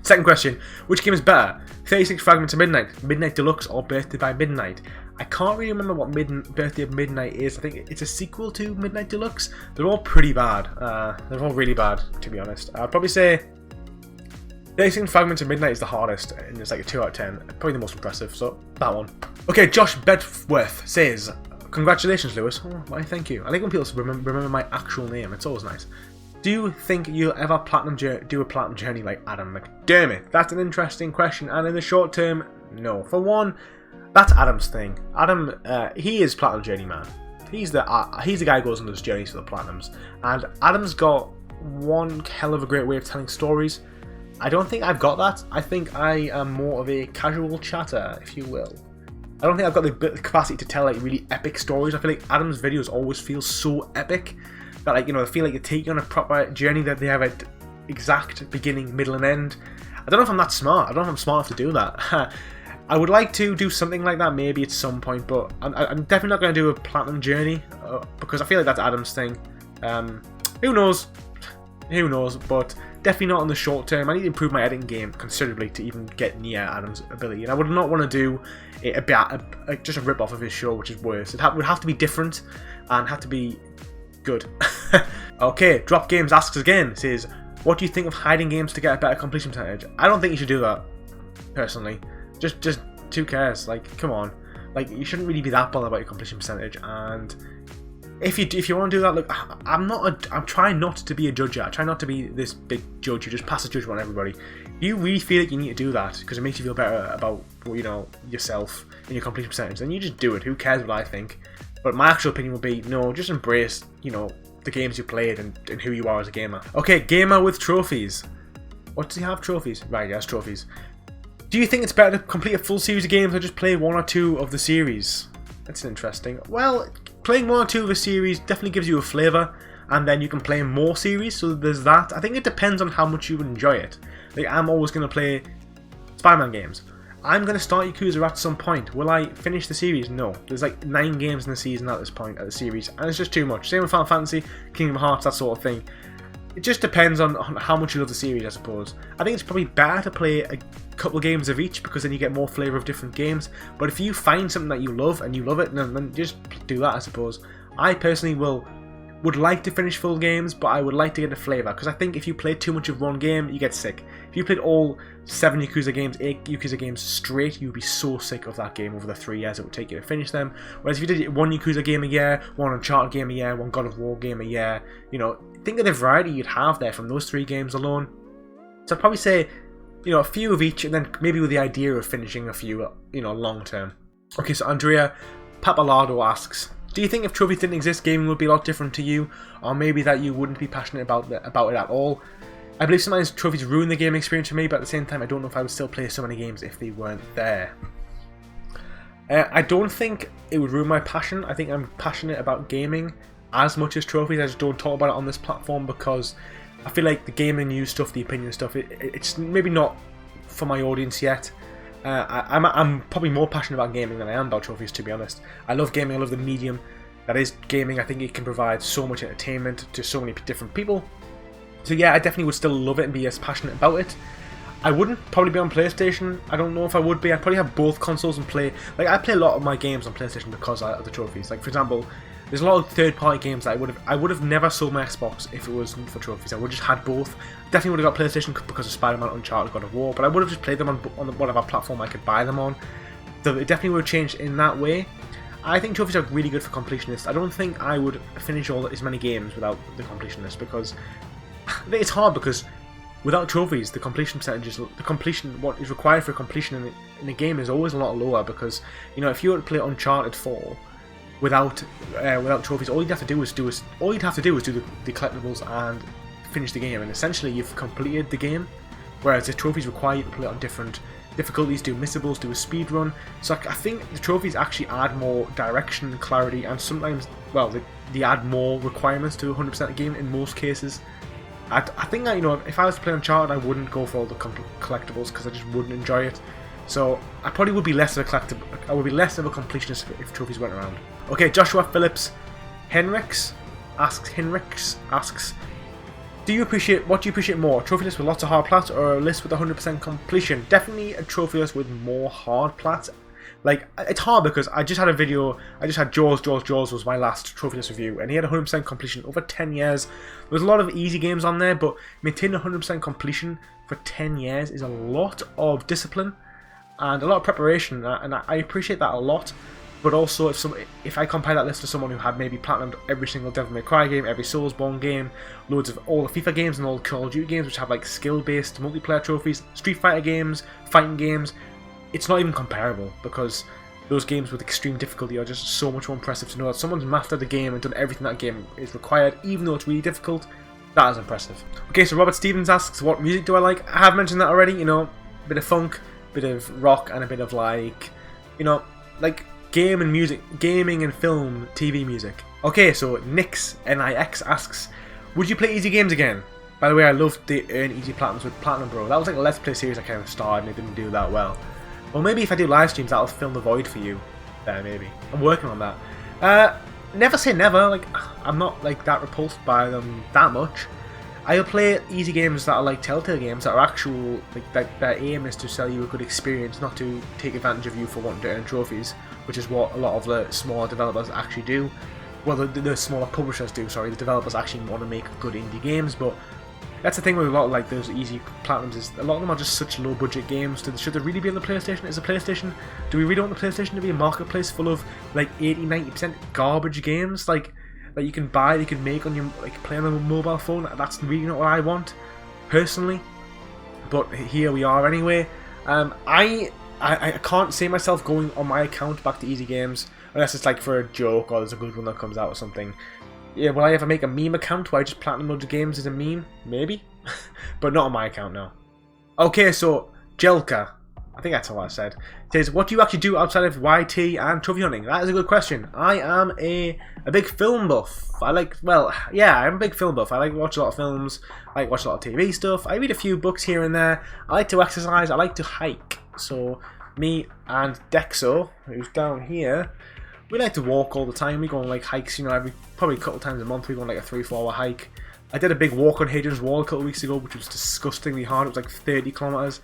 Second question: which game is better, 36 Fragments of Midnight, Midnight Deluxe, or Birthday by Midnight? I can't really remember what Birthday of Midnight is. I think it's a sequel to Midnight Deluxe. They're all pretty bad. They're all really bad, to be honest. I'd probably say 36 Fragments of Midnight is the hardest, and it's like a 2 out of 10. Probably the most impressive, so that one. Okay, Josh Bedworth says, congratulations, Lewis. Oh, why, thank you. I like when people remember my actual name. It's always nice. Do you think you'll ever do a platinum journey like Adam McDermott? That's an interesting question, and in the short term, no. For one, that's Adam's thing. Adam, he is platinum journey man. He's the guy who goes on those journeys for the platinums, and Adam's got one hell of a great way of telling stories. I don't think I've got that. I think I am more of a casual chatter, if you will. I don't think I've got the capacity to tell like really epic stories. I feel like Adam's videos always feel so epic that I feel like they take you on a proper journey, that they have an exact beginning, middle, and end. I don't know if I'm that smart. I don't know if I'm smart enough to do that. I would like to do something like that maybe at some point, but I'm definitely not going to do a platinum journey because I feel like that's Adam's thing. Who knows? Who knows? But definitely not in the short term. I need to improve my editing game considerably to even get near Adam's ability, and I would not want to do just a rip-off of his show, which is worse. It would have to be different and have to be good. Okay, Drop Games asks again, says, what do you think of hiding games to get a better completion percentage? I don't think you should do that, personally. Just who cares? Like, come on. Like, you shouldn't really be that bothered about your completion percentage, and if you want to do that, look, I'm trying not to be a judge. I try not to be this big judge who just passes judgment on everybody. If you really feel like you need to do that because it makes you feel better about yourself and your completion percentage, then you just do it. Who cares what I think? But my actual opinion would be, no, just embrace, the games you played and who you are as a gamer. Okay, gamer with trophies. What does he have? Trophies? Right, he has trophies. Do you think it's better to complete a full series of games or just play 1 or 2 of the series? That's interesting. Well, playing 1 or 2 of a series definitely gives you a flavour, and then you can play more series, so there's that. I think it depends on how much you enjoy it. Like, I'm always going to play Spider-Man games. I'm going to start Yakuza at some point. Will I finish the series? No. There's like 9 games in the season at this point, at the series, and it's just too much. Same with Final Fantasy, Kingdom Hearts, that sort of thing. It just depends on how much you love the series, I suppose. I think it's probably better to play a couple of games of each, because then you get more flavour of different games. But if you find something that you love and you love it, then just do that, I suppose. I personally would like to finish full games, but I would like to get a flavour, because I think if you play too much of one game, you get sick. If you played all 7 Yakuza games, 8 Yakuza games straight, you'd be so sick of that game over the 3 years it would take you to finish them. Whereas if you did 1 Yakuza game a year, 1 Uncharted game a year, 1 God of War game a year, think of the variety you'd have there from those 3 games alone. So I'd probably say, a few of each, and then maybe with the idea of finishing a few, long term. Okay, so Andrea Papalado asks, do you think if trophies didn't exist, gaming would be a lot different to you? Or maybe that you wouldn't be passionate about it at all? I believe sometimes trophies ruin the game experience for me, but at the same time, I don't know if I would still play so many games if they weren't there. I don't think it would ruin my passion. I think I'm passionate about gaming as much as trophies. I just don't talk about it on this platform because I feel like the gaming news stuff, the opinion stuff, it's maybe not for my audience yet. I'm probably more passionate about gaming than I am about trophies, to be honest. I love gaming, I love the medium that is gaming. I think it can provide so much entertainment to so many different people. So yeah, I definitely would still love it and be as passionate about it. I wouldn't probably be on PlayStation. I don't know if I would be. I'd probably have both consoles and play. Like, I play a lot of my games on PlayStation because of the trophies. Like, for example, there's a lot of third-party games that I would have never sold my Xbox if it wasn't for trophies. I would have just had both. Definitely would have got PlayStation because of Spider-Man, Uncharted, God of War, but I would have just played them on whatever platform I could buy them on. So it definitely would have changed in that way. I think trophies are really good for completionists. I don't think I would finish as many games without the completionist because it's hard because without trophies, the completion percentages, what is required for completion in a game is always a lot lower because, if you were to play Uncharted 4 without trophies, all you'd have to do is do the collectibles and finish the game, and essentially you've completed the game. Whereas the trophies require you to play it on different difficulties, do missables, do a speed run. So I think the trophies actually add more direction, clarity, and sometimes, well, they add more requirements to 100% a game in most cases. I think that, if I was to play Uncharted, I wouldn't go for all the collectibles because I just wouldn't enjoy it. So I probably would be less of a completionist if trophies went around. Okay, Joshua Phillips Henricks asks, what do you appreciate more? A trophy list with lots of hard plats or a list with 100% completion? Definitely a trophy list with more hard plats. Like, it's hard because I just had Jaws was my last trophy list review, and he had 100% completion over 10 years. There's a lot of easy games on there, but maintaining 100% completion for 10 years is a lot of discipline and a lot of preparation, and I appreciate that a lot. But also, if I compare that list to someone who had maybe platinumed every single Devil May Cry game, every Soulsborne game, loads of all the FIFA games and all the Call of Duty games, which have like skill-based multiplayer trophies, Street Fighter games, fighting games, it's not even comparable because those games with extreme difficulty are just so much more impressive to know that someone's mastered the game and done everything that game is required, even though it's really difficult. That is impressive. Okay, so Robert Stevens asks, what music do I like? I have mentioned that already, a bit of funk, a bit of rock, and a bit of like gaming and film, TV music. Okay, so Nix asks, would you play easy games again? By the way, I loved the Earn Easy Platinums with PlatinumBro. That was like a Let's Play series I kind of started and it didn't do that well. Or maybe if I do live streams, that'll fill the void for you. There, maybe. I'm working on that. Never say never. Like, I'm not like that repulsed by them that much. I'll play easy games that are like Telltale games that are actual, like their aim is to sell you a good experience, not to take advantage of you for wanting to earn trophies, which is what a lot of the smaller developers actually do. Well, the smaller publishers do, sorry. The developers actually want to make good indie games, but that's the thing with a lot of like those easy platinums is a lot of them are just such low budget games. Should they really be on the PlayStation? Do we really want the PlayStation to be a marketplace full of like 80-90% garbage games like that you can buy, you can make on your play on a mobile phone? That's really not what I want personally. But here we are anyway. I can't see myself going on my account back to easy games unless it's like for a joke or there's a good one that comes out or something. Yeah, will I ever make a meme account where I just platinum loads of games as a meme? Maybe. But not on my account, no. Okay, so Jelka, I think that's all I said, says, what do you actually do outside of YT and trophy hunting? That is a good question. I am a big film buff. I'm a big film buff. I like to watch a lot of films. I like to watch a lot of TV stuff. I read a few books here and there. I like to exercise. I like to hike. So me and Dexo, who's down here, we like to walk all the time. We go on like hikes, probably a couple times a month. We go on like a 3-4 hour hike. I did a big walk on Hadrian's Wall a couple of weeks ago, which was disgustingly hard. It was like 30 kilometers.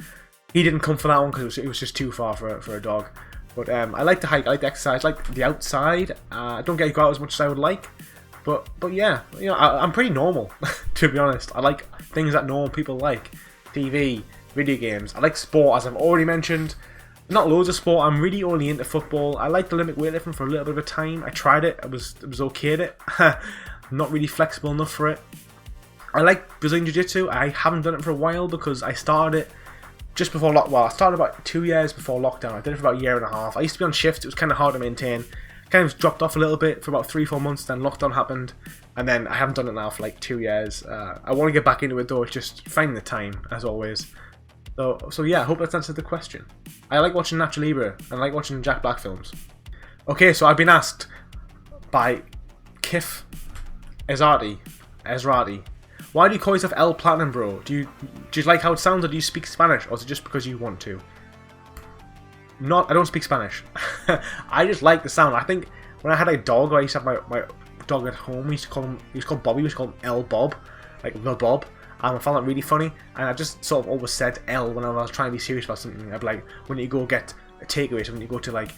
He didn't come for that one because it was just too far for a dog. But I like to hike. I like to exercise. I like the outside. I don't get to go out as much as I would like. But yeah, I'm pretty normal, to be honest. I like things that normal people like. TV, video games. I like sport, as I've already mentioned. Not loads of sport. I'm really only into football. I liked Olympic weightlifting for a little bit of a time. I tried it. It was okay at it. Not really flexible enough for it. I like Brazilian Jiu-Jitsu. I haven't done it for a while because I started it just before I started about 2 years before lockdown. I did it for about a year and a half. I used to be on shift. It was kind of hard to maintain. Kind of dropped off a little bit for about 3-4 months. Then lockdown happened, and then I haven't done it now for like 2 years. I want to get back into it though. It's just finding the time, as always. So yeah, I hope that's answered the question. I like watching Nacho Libre and I like watching Jack Black films. Okay, so I've been asked by Kif Ezrati, why do you call yourself El Platinum Bro? Do you like how it sounds, or do you speak Spanish, or is it just because you want to? I don't speak Spanish. I just like the sound. I think when I had a dog, I used to have my dog at home. He was called Bobby. We used to call him El Bob, like the Bob. And I found that really funny. And I just sort of always said L whenever I was trying to be serious about something. I'd be like, when you go get a takeaway, so when you go to like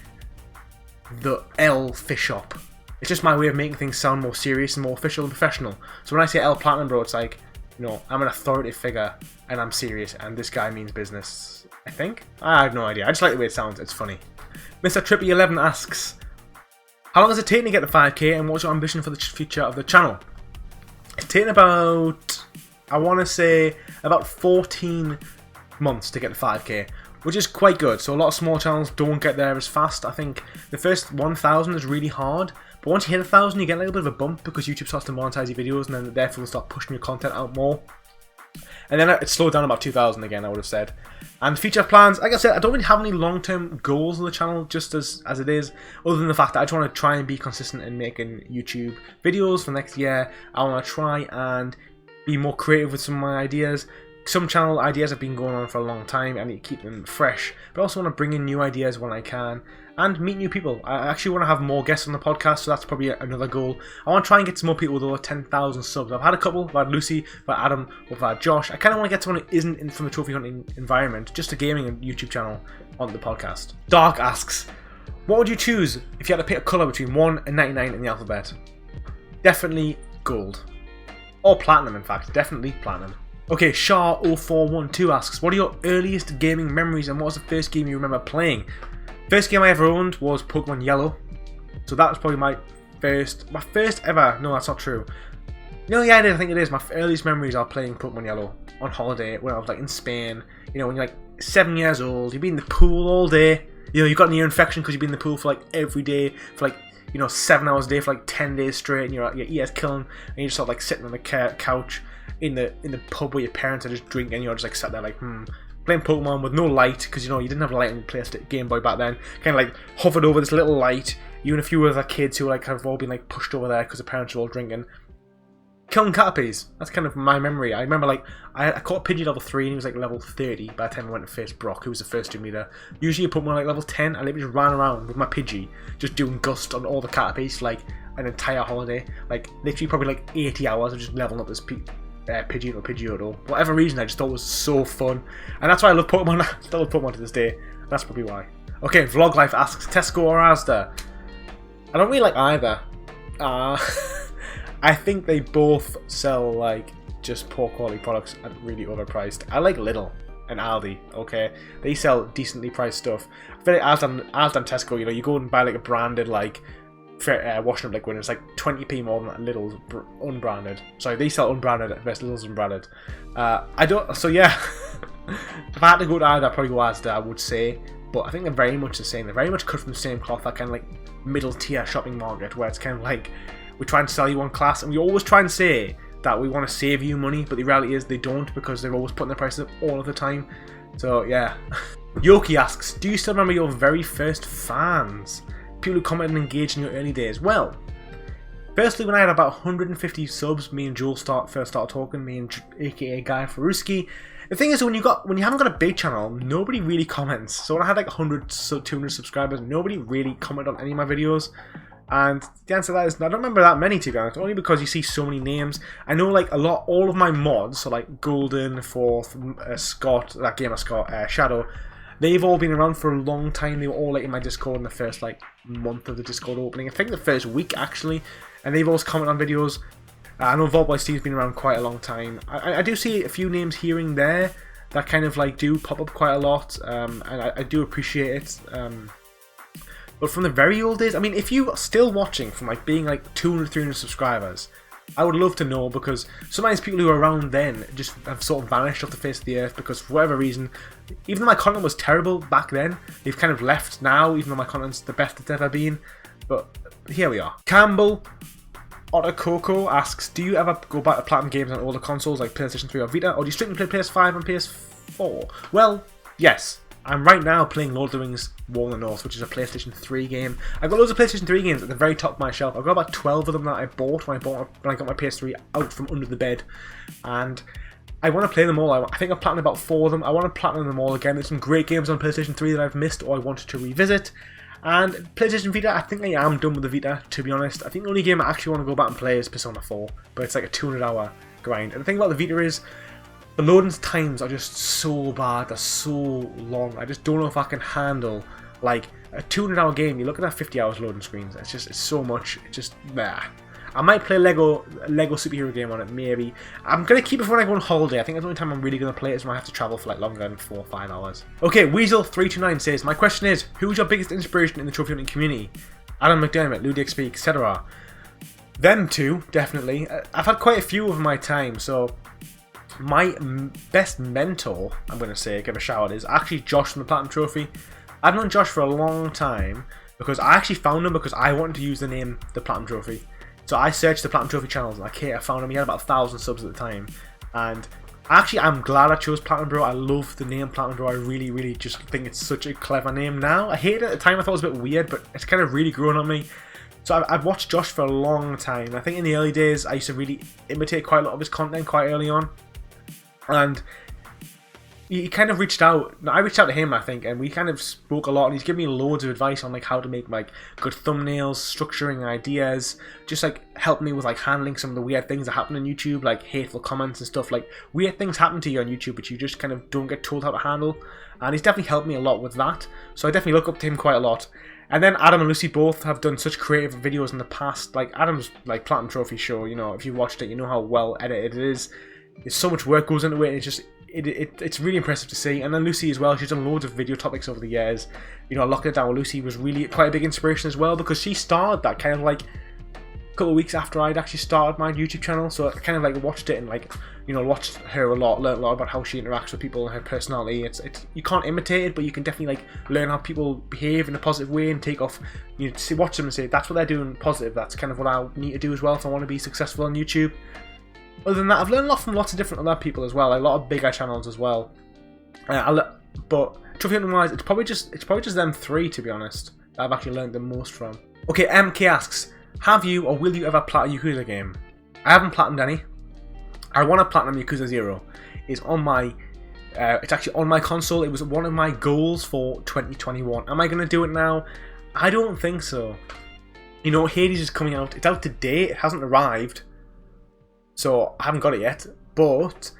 the L fish shop. It's just my way of making things sound more serious and more official and professional. So when I say El Platinum Bro, it's like, you know, I'm an authoritative figure and I'm serious and this guy means business, I think? I have no idea. I just like the way it sounds. It's funny. Mr. Trippy11 asks, how long has it taken to get to 5k and what's your ambition for the future of the channel? It's taken about, I want to say, about 14 months to get to 5k. Which is quite good. So a lot of small channels don't get there as fast. I think the first 1,000 is really hard. But once you hit 1,000, you get a little bit of a bump because YouTube starts to monetize your videos and then therefore start pushing your content out more. And then it slowed down about 2,000 again, I would have said. And future plans, like I said, I don't really have any long-term goals on the channel, just as it is. Other than the fact that I just want to try and be consistent in making YouTube videos for next year. I want to try and be more creative with some of my ideas. Some channel ideas have been going on for a long time. I need to keep them fresh, but I also want to bring in new ideas when I can and meet new people. I actually want to have more guests on the podcast, so that's probably another goal. I want to try and get some more people with over 10,000 subs. I've had a couple. I've had Lucy, I've had Adam, I've had Josh. I kind of want to get someone who isn't from the trophy hunting environment, just a gaming and YouTube channel on the podcast. Dark asks, what would you choose if you had to pick a colour between 1 and 99 in the alphabet? Definitely gold. Or platinum, in fact. Definitely platinum. Okay, Shah0412 asks, what are your earliest gaming memories and what was the first game you remember playing? First game I ever owned was Pokemon Yellow. So that was probably my first ever, no that's not true. No, yeah, I think it is. My earliest memories are playing Pokemon Yellow on holiday when I was like in Spain. You know, when you're like 7 years old, you've been in the pool all day. You know, you've got an ear infection because you've been in the pool for like every day, for like, you know, 7 hours a day for like 10 days straight, and your ears killing, and you're just sort of like sitting on the couch in the pub where your parents are just drinking, and you're just like sat there like playing Pokemon with no light because you know you didn't have a light in the Game Boy back then. Kind of like hovered over this little light. You and a few other kids who like have all been like pushed over there because the parents were all drinking. Killing Caterpies. That's kind of my memory. I remember like I caught Pidgey level 3 and he was like level 30 by the time I went to face Brock, who was the first gym leader. Usually you put me on like level 10 and I just ran around with my Pidgey just doing gust on all the Caterpies like an entire holiday. Like literally probably like 80 hours of just leveling up this Pidgey or Pidgeotto. For whatever reason I just thought it was so fun. And that's why I love Pokemon. I still love Pokemon to this day. That's probably why. Okay, Vlog Life asks, Tesco or Asda? I don't really like either. I think they both sell like just poor quality products and really overpriced. I like Lidl and Aldi, okay? They sell decently priced stuff. I feel like Asda and Tesco, you know, you go and buy like a branded like washing up liquid and it's like 20p more than Lidl's unbranded. Sorry, they sell unbranded versus Lidl's unbranded. So yeah. If I had to go to either, I'd probably go Asda, I would say. But I think they're very much the same. They're very much cut from the same cloth, that kind of like middle tier shopping market where it's kind of like we try and sell you one class, and we always try and say that we want to save you money, but the reality is they don't because they're always putting their prices up all of the time. So yeah. Yoki asks, do you still remember your very first fans? People who commented and engaged in your early days? Well, firstly, when I had about 150 subs, me and Joel first started talking, me and aka Guy Faruski. The thing is, when you haven't got a big channel, nobody really comments. So when I had like 100, 200 subscribers, nobody really commented on any of my videos. And the answer to that is, I don't remember that many, to be honest, only because you see so many names. I know like all of my mods, so like Golden, Fourth, Scott, that gamer Scott, Shadow, they've all been around for a long time. They were all like in my Discord in the first like month of the Discord opening. I think the first week actually, and they've always commented on videos. I know Vaultboy Steve's been around quite a long time. I do see a few names here and there that kind of like do pop up quite a lot, and I do appreciate it. But from the very old days, I mean, if you are still watching from like being like 200, 300 subscribers, I would love to know, because sometimes people who were around then just have sort of vanished off the face of the earth because for whatever reason, even though my content was terrible back then, they've kind of left now, even though my content's the best it's ever been. But here we are. Campbell Ottercoco asks, do you ever go back to Platinum games on older consoles like PlayStation 3 or Vita, or do you strictly play PS5 and PS4? Well, yes. I'm right now playing Lord of the Rings War in the North, which is a PlayStation 3 game. I've got loads of PlayStation 3 games at the very top of my shelf. I've got about 12 of them that I bought when I got my PS3 out from under the bed. And I want to play them all. I think I've platinumed about 4 of them. I want to platinum them all again. There's some great games on PlayStation 3 that I've missed or I wanted to revisit. And PlayStation Vita, I think I am done with the Vita, to be honest. I think the only game I actually want to go back and play is Persona 4. But it's like a 200-hour grind. And the thing about the Vita is, the loading times are just so bad, they're so long. I just don't know if I can handle like a 200-hour game. You're looking at 50 hours loading screens. It's so much. It's just nah. I might play a Lego superhero game on it, maybe. I'm gonna keep it for when I go on holiday. I think that's the only time I'm really gonna play it is when I have to travel for like longer than 4 or 5 hours. Okay, Weasel329 says, my question is, who's your biggest inspiration in the trophy hunting community? Adam McDermott, LudiXP, etc. Them two, definitely. I've had quite a few over my time, so my best mentor, I'm going to say, give a shout out, is actually Josh from the Platinum Trophy. I've known Josh for a long time because I actually found him because I wanted to use the name The Platinum Trophy. So I searched the Platinum Trophy channels and I found him. He had about 1,000 subs at the time. And actually, I'm glad I chose PlatinumBro. I love the name PlatinumBro. I really, really just think it's such a clever name now. I hated it at the time. I thought it was a bit weird, but it's kind of really grown on me. So I've watched Josh for a long time. I think in the early days, I used to really imitate quite a lot of his content quite early on. And he kind of reached out. I reached out to him, I think, and we kind of spoke a lot. And he's given me loads of advice on like how to make like good thumbnails, structuring ideas, just like help me with like handling some of the weird things that happen on YouTube, like hateful comments and stuff. Like weird things happen to you on YouTube, but you just kind of don't get told how to handle. And he's definitely helped me a lot with that. So I definitely look up to him quite a lot. And then Adam and Lucy both have done such creative videos in the past. Like Adam's like Platinum Trophy show, you know, if you watched it, you know how well edited it is. There's so much work goes into it, and it's just it's really impressive to see. And then Lucy as well, she's done loads of video topics over the years. You know, Locking It Down with Lucy was really quite a big inspiration as well, because she started that kind of like a couple of weeks after I'd actually started my YouTube channel. So I kind of like watched it and like, you know, watched her a lot, learned a lot about how she interacts with people and her personality. It's you can't imitate it, but you can definitely like learn how people behave in a positive way and take off. You see, watch them and say, that's what they're doing positive. That's kind of what I need to do as well if I want to be successful on YouTube. Other than that, I've learned a lot from lots of different other people as well, a lot of bigger channels as well. But trophy hunting wise, it's probably just them 3, to be honest, that I've actually learned the most from. Okay, MK asks, have you or will you ever platinum a Yakuza game? I haven't platinumed any. I want to platinum Yakuza 0. It's on my, it's actually on my console. It was one of my goals for 2021. Am I going to do it now? I don't think so. You know, Hades is coming out. It's out today. It hasn't arrived. So I haven't got it yet, but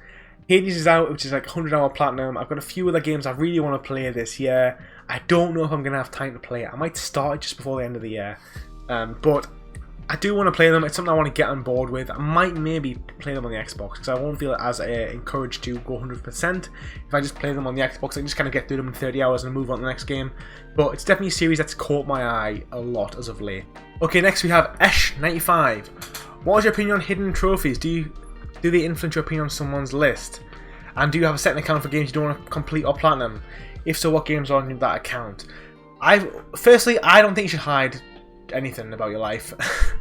Hades is out, which is like 100-hour platinum. I've got a few other games I really want to play this year. I don't know if I'm going to have time to play it. I might start it just before the end of the year. But I do want to play them. It's something I want to get on board with. I might maybe play them on the Xbox, because I won't feel as encouraged to go 100% if I just play them on the Xbox. I can just kind of get through them in 30 hours and move on to the next game. But it's definitely a series that's caught my eye a lot as of late. Okay, next we have Esh95. What is your opinion on hidden trophies? Do they influence your opinion on someone's list? And do you have a set account for games you don't want to complete or platinum? If so, what games are on that account? Firstly, I don't think you should hide anything about your life.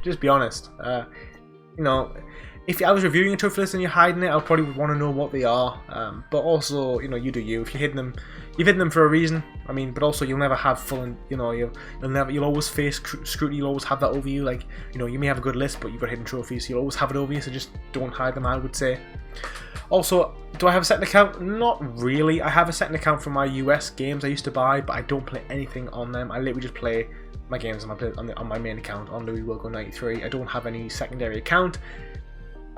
Just be honest. You know, if I was reviewing a trophy list and you're hiding it, I probably would want to know what they are. But also, you know, you do you. If you're hidden them, you've hidden them for a reason. I mean, but also you'll never have full, you know, you'll always face scrutiny. You'll always have that over you. Like, you know, you may have a good list, but you've got hidden trophies. So you'll always have it over you. So just don't hide them, I would say. Also, do I have a second account? Not really. I have a second account for my US games I used to buy, but I don't play anything on them. I literally just play my games on my main account on LouisWilgo93. I don't have any secondary account.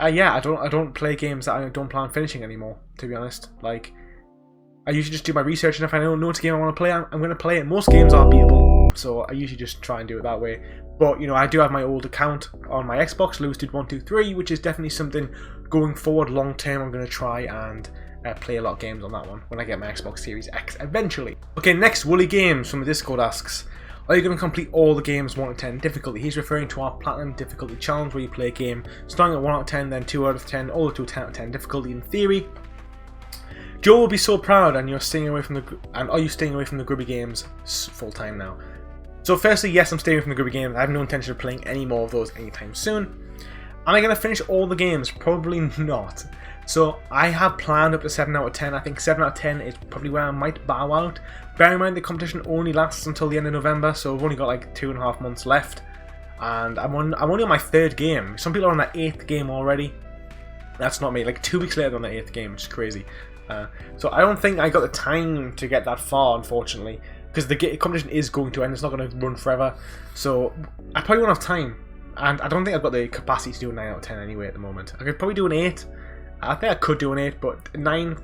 Yeah, I don't play games that I don't plan on finishing anymore, to be honest. Like, I usually just do my research, and if I know it's a game I want to play, I'm going to play it. Most games are beatable, so I usually just try and do it that way. But, you know, I do have my old account on my Xbox, LouisDude123, which is definitely something going forward long term. I'm going to try and play a lot of games on that one when I get my Xbox Series X eventually. Okay, next, Wooly Games from the Discord asks, Are you going to complete all the games 1 out of 10 difficulty? He's referring to our Platinum difficulty challenge where you play a game starting at 1 out of 10, then 2 out of 10, all the way to 10 out of 10 difficulty in theory. Joe will be so proud, and are you staying away from the grubby games full time now? So firstly, yes, I'm staying away from the grubby games. I have no intention of playing any more of those anytime soon. Am I going to finish all the games? Probably not. So I have planned up to 7 out of 10. I think 7 out of 10 is probably where I might bow out. Bear in mind the competition only lasts until the end of November, so I've only got like 2.5 months left. And I'm only on my 3rd game. Some people are on their 8th game already. That's not me. Like 2 weeks later on the 8th game, which is crazy. So I don't think I got the time to get that far, unfortunately, because the competition is going to end. It's not going to run forever, so I probably won't have time, and I don't think I've got the capacity to do a 9 out of 10 anyway at the moment. I could probably do an 8. I think I could do an 8, but 9,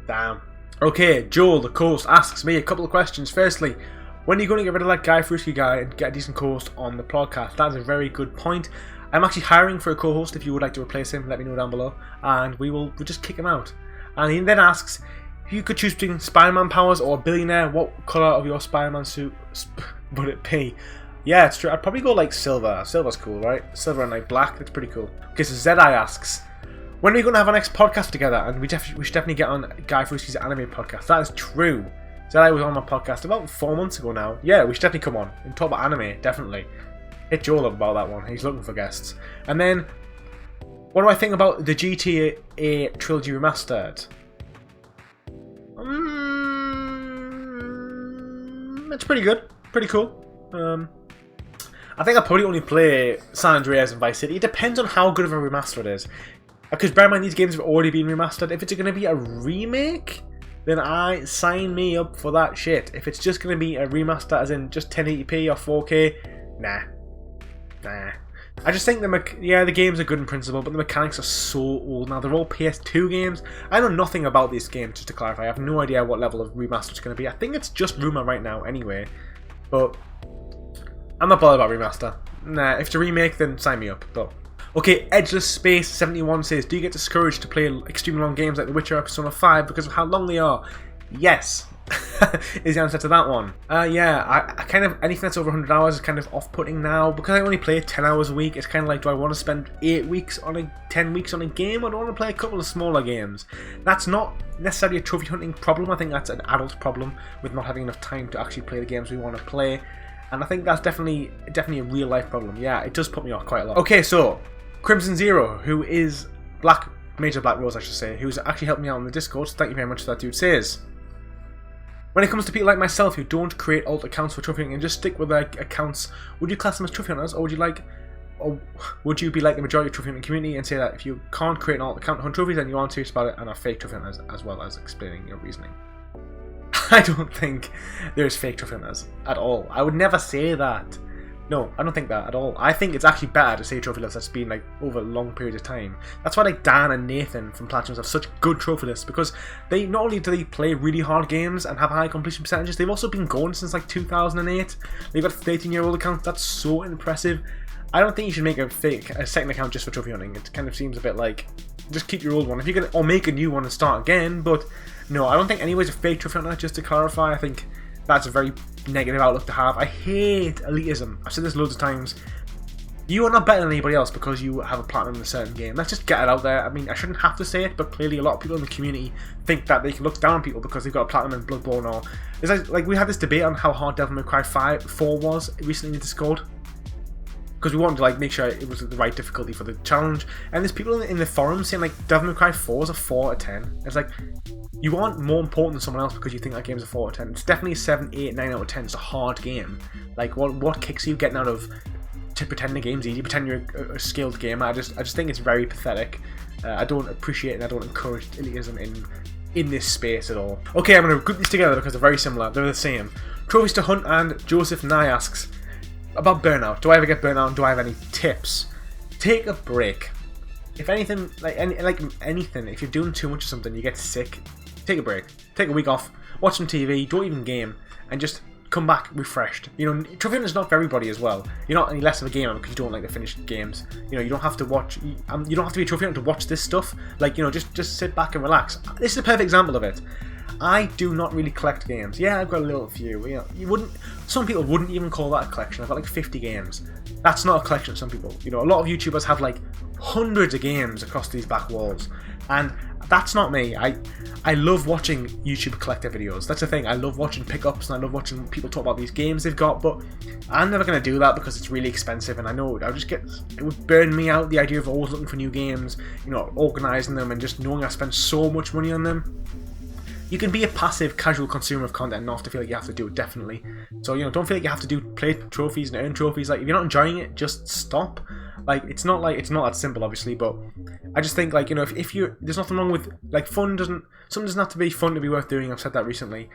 damn. Okay, Joel, the co-host, asks me a couple of questions. Firstly, when are you going to get rid of that Guy Fruski guy and get a decent co-host on the podcast? That is a very good point. I'm actually hiring for a co-host. If you would like to replace him, let me know down below, and we'll just kick him out. And he then asks, if you could choose between Spider-Man powers or a billionaire, what colour of your Spider-Man suit would it be? Yeah, it's true. I'd probably go like silver. Silver's cool, right? Silver and like black. That's pretty cool. Okay, so Zedai asks, when are we going to have our next podcast together? And we should definitely get on Guy Fruski's anime podcast. That is true. Zedai was on my podcast about 4 months ago now. Yeah, we should definitely come on and talk about anime. Definitely. Hit Joel up about that one. He's looking for guests. And then, what do I think about the GTA Trilogy Remastered? It's pretty good. Pretty cool. I think I'll probably only play San Andreas and Vice City. It depends on how good of a remaster it is. Because bear in mind, these games have already been remastered. If it's going to be a remake, then sign me up for that shit. If it's just going to be a remaster as in just 1080p or 4K, nah. I just think the games are good in principle, but the mechanics are so old now. They're all PS2 games. I know nothing about these games, just to clarify. I have no idea what level of remaster it's going to be. I think it's just rumour right now anyway. But I'm not bothered about remaster. Nah, if it's a remake, then sign me up. But okay, Edgeless Space 71 says, do you get discouraged to play extremely long games like The Witcher or Persona 5 because of how long they are? Yes. Is the answer to that one. Yeah, I kind of, anything that's over 100 hours is kind of off-putting now. Because I only play 10 hours a week, it's kind of like, do I want to spend 10 weeks on a game, or do I want to play a couple of smaller games? That's not necessarily a trophy hunting problem. I think that's an adult problem with not having enough time to actually play the games we want to play. And I think that's definitely a real life problem. Yeah, it does put me off quite a lot. Okay, so Crimson Zero, who is Major Black Rose, I should say, who's actually helped me out on the Discord, so thank you very much for that, dude, says, when it comes to people like myself who don't create alt accounts for trophy hunting and just stick with their accounts, would you class them as trophy hunters, or would you be like the majority of trophy hunting community and say that if you can't create an alt account to hunt trophies, then you aren't serious about it and are fake trophy hunters, as well as explaining your reasoning? I don't think there's fake trophy hunters at all. I would never say that. No, I don't think that at all. I think it's actually better to say trophy lists that's been like over long periods of time. That's why like Dan and Nathan from Platinum have such good trophy lists, because they not only do they play really hard games and have high completion percentages, they've also been going since like 2008. They've got 13-year-old accounts. That's so impressive. I don't think you should make a second account just for trophy hunting. It kind of seems a bit like, just keep your old one if you're gonna, or make a new one and start again. But no, I don't think anyone's a fake trophy hunter. Just to clarify, I think that's a very negative outlook to have. I hate elitism. I've said this loads of times. You are not better than anybody else because you have a platinum in a certain game. Let's just get it out there. I mean, I shouldn't have to say it, but clearly a lot of people in the community think that they can look down on people because they've got a platinum in Bloodborne. Or it's like we had this debate on how hard Devil May Cry 4 was recently in Discord, because we wanted to like make sure it was the right difficulty for the challenge. And there's people in the forums saying like Devil May Cry 4 is a 4 out of 10. It's like, you aren't more important than someone else because you think that game's a 4 out of 10. It's definitely a 7, 8, 9 out of 10. It's a hard game. Like, what kicks are you getting out of to pretend the game's easy, pretend you're a skilled gamer? I just think it's very pathetic. I don't appreciate and I don't encourage elitism in this space at all. Okay, I'm going to group these together because they're very similar. They're the same. Trophies to Hunt and Joseph Nye asks about Burnout. Do I ever get Burnout and do I have any tips? Take a break. If anything, like anything, if you're doing too much of something, you get sick, take a break. Take a week off, watch some TV, don't even game, and just come back refreshed. You know, trophy hunting is not for everybody as well. You're not any less of a gamer because you don't like the finished games. You know, you don't have to watch, you don't have to be a trophy hunter to watch this stuff. Like, you know, just sit back and relax. This is a perfect example of it. I do not really collect games. Yeah, I've got a little few. Some people wouldn't even call that a collection. I've got like 50 games. That's not a collection. Some people, a lot of YouTubers have like hundreds of games across these back walls, and that's not me. I love watching YouTube collector videos. That's the thing. I love watching pickups, and I love watching people talk about these games they've got. But I'm never gonna do that because it's really expensive, and I know it would burn me out. The idea of always looking for new games, organizing them, and just knowing I spend so much money on them. You can be a passive, casual consumer of content and not have to feel like you have to do it, definitely. So, don't feel like you have to play trophies and earn trophies. Like, if you're not enjoying it, just stop. Like, it's not that simple, obviously, but I just think, like, if there's nothing wrong with, like, something doesn't have to be fun to be worth doing. I've said that recently.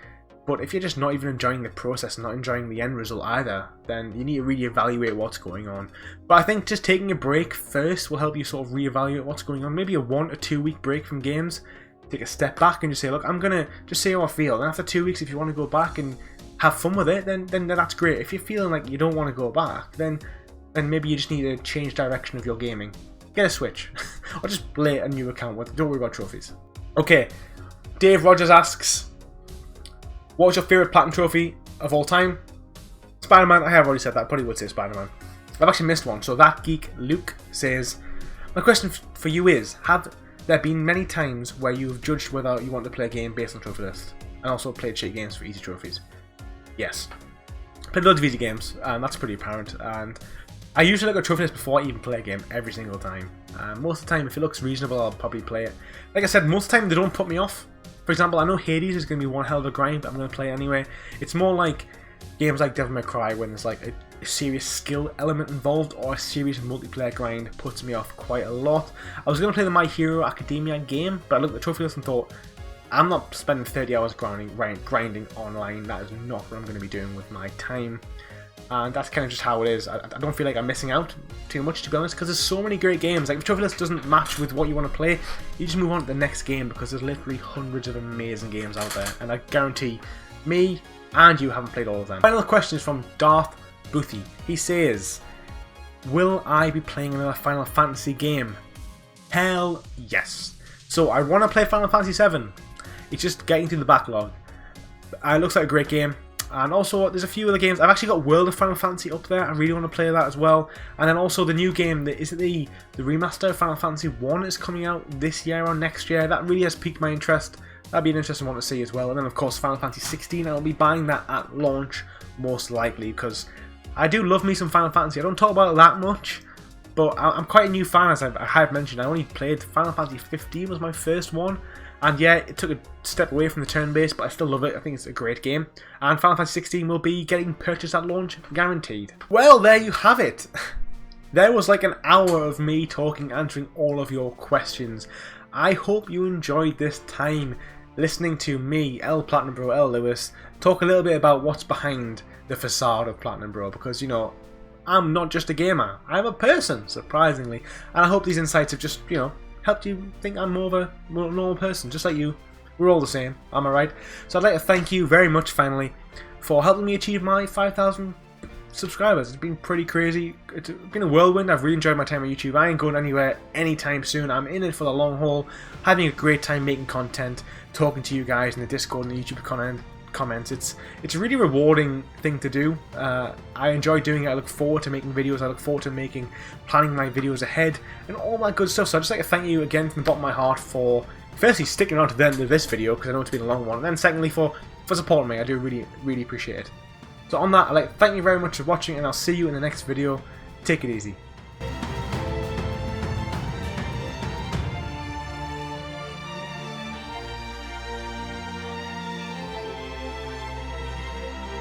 But if you're just not even enjoying the process and not enjoying the end result either, then you need to really evaluate what's going on. But I think just taking a break first will help you sort of reevaluate what's going on. Maybe a 1 or 2 week break from games. Take a step back and just say, look, I'm gonna just see how I feel. And after 2 weeks, if you want to go back and have fun with it, then that's great. If you're feeling like you don't want to go back, then maybe you just need to change direction of your gaming. Get a Switch, or just play a new account with. Don't worry about trophies. Okay, Dave Rogers asks, what was your favorite platinum trophy of all time? Spider-Man. I have already said that. I probably would say Spider-Man. I've actually missed one. So that geek Luke says, my question for you is, have there have been many times where you've judged whether you want to play a game based on trophy list, and also played shit games for easy trophies. Yes. Played loads of easy games, and that's pretty apparent, and I usually look at trophy list before I even play a game every single time. Most of the time, if it looks reasonable, I'll probably play it. Like I said, most of the time they don't put me off. For example, I know Hades is going to be one hell of a grind, but I'm going to play it anyway. It's more like games like Devil May Cry when there's like a serious skill element involved, or a serious multiplayer grind puts me off quite a lot. I was going to play the My Hero Academia game, but I looked at the trophy list and thought, I'm not spending 30 hours grinding online. That is not what I'm going to be doing with my time. And that's kind of just how it is. I don't feel like I'm missing out too much, to be honest, because there's so many great games. Like, if the trophy list doesn't match with what you want to play, you just move on to the next game, because there's literally hundreds of amazing games out there, and I guarantee me and you haven't played all of them. Final question is from Darth Boothie. He says, will I be playing another Final Fantasy game? Hell yes. So I want to play Final Fantasy VII. It's just getting through the backlog. It looks like a great game. And also, there's a few other games. I've actually got World of Final Fantasy up there. I really want to play that as well. And then also the new game, the remaster of Final Fantasy 1 is coming out this year or next year. That really has piqued my interest. That'd be an interesting one to see as well. And then, of course, Final Fantasy 16. I'll be buying that at launch, most likely, because I do love me some Final Fantasy. I don't talk about it that much, but I'm quite a new fan, as I have mentioned. I only played Final Fantasy 15 was my first one. And yeah, it took a step away from the turn-based, but I still love it. I think it's a great game. And Final Fantasy 16 will be getting purchased at launch, guaranteed. Well, there you have it. There was like an hour of me talking, answering all of your questions. I hope you enjoyed this time listening to me, PlatinumBro, Lewis, talk a little bit about what's behind the facade of PlatinumBro, because, I'm not just a gamer. I'm a person, surprisingly. And I hope these insights have just, helped you think I'm more of a normal person, just like you. We're all the same, am I right? So I'd like to thank you very much, finally, for helping me achieve my 5,000 subscribers. It's been pretty crazy. It's been a whirlwind. I've really enjoyed my time on YouTube. I ain't going anywhere anytime soon. I'm in it for the long haul, having a great time making content, talking to you guys in the Discord and the YouTube comments. It's a really rewarding thing to do. I enjoy doing it. I look forward to making videos. I look forward to planning my videos ahead and all that good stuff. So I'd just like to thank you again from the bottom of my heart for firstly sticking on to the end of this video, because I know it's been a long one, and then secondly for supporting me. I do really appreciate it. So on that, I'd like to thank you very much for watching, and I'll see you in the next video. Take it easy.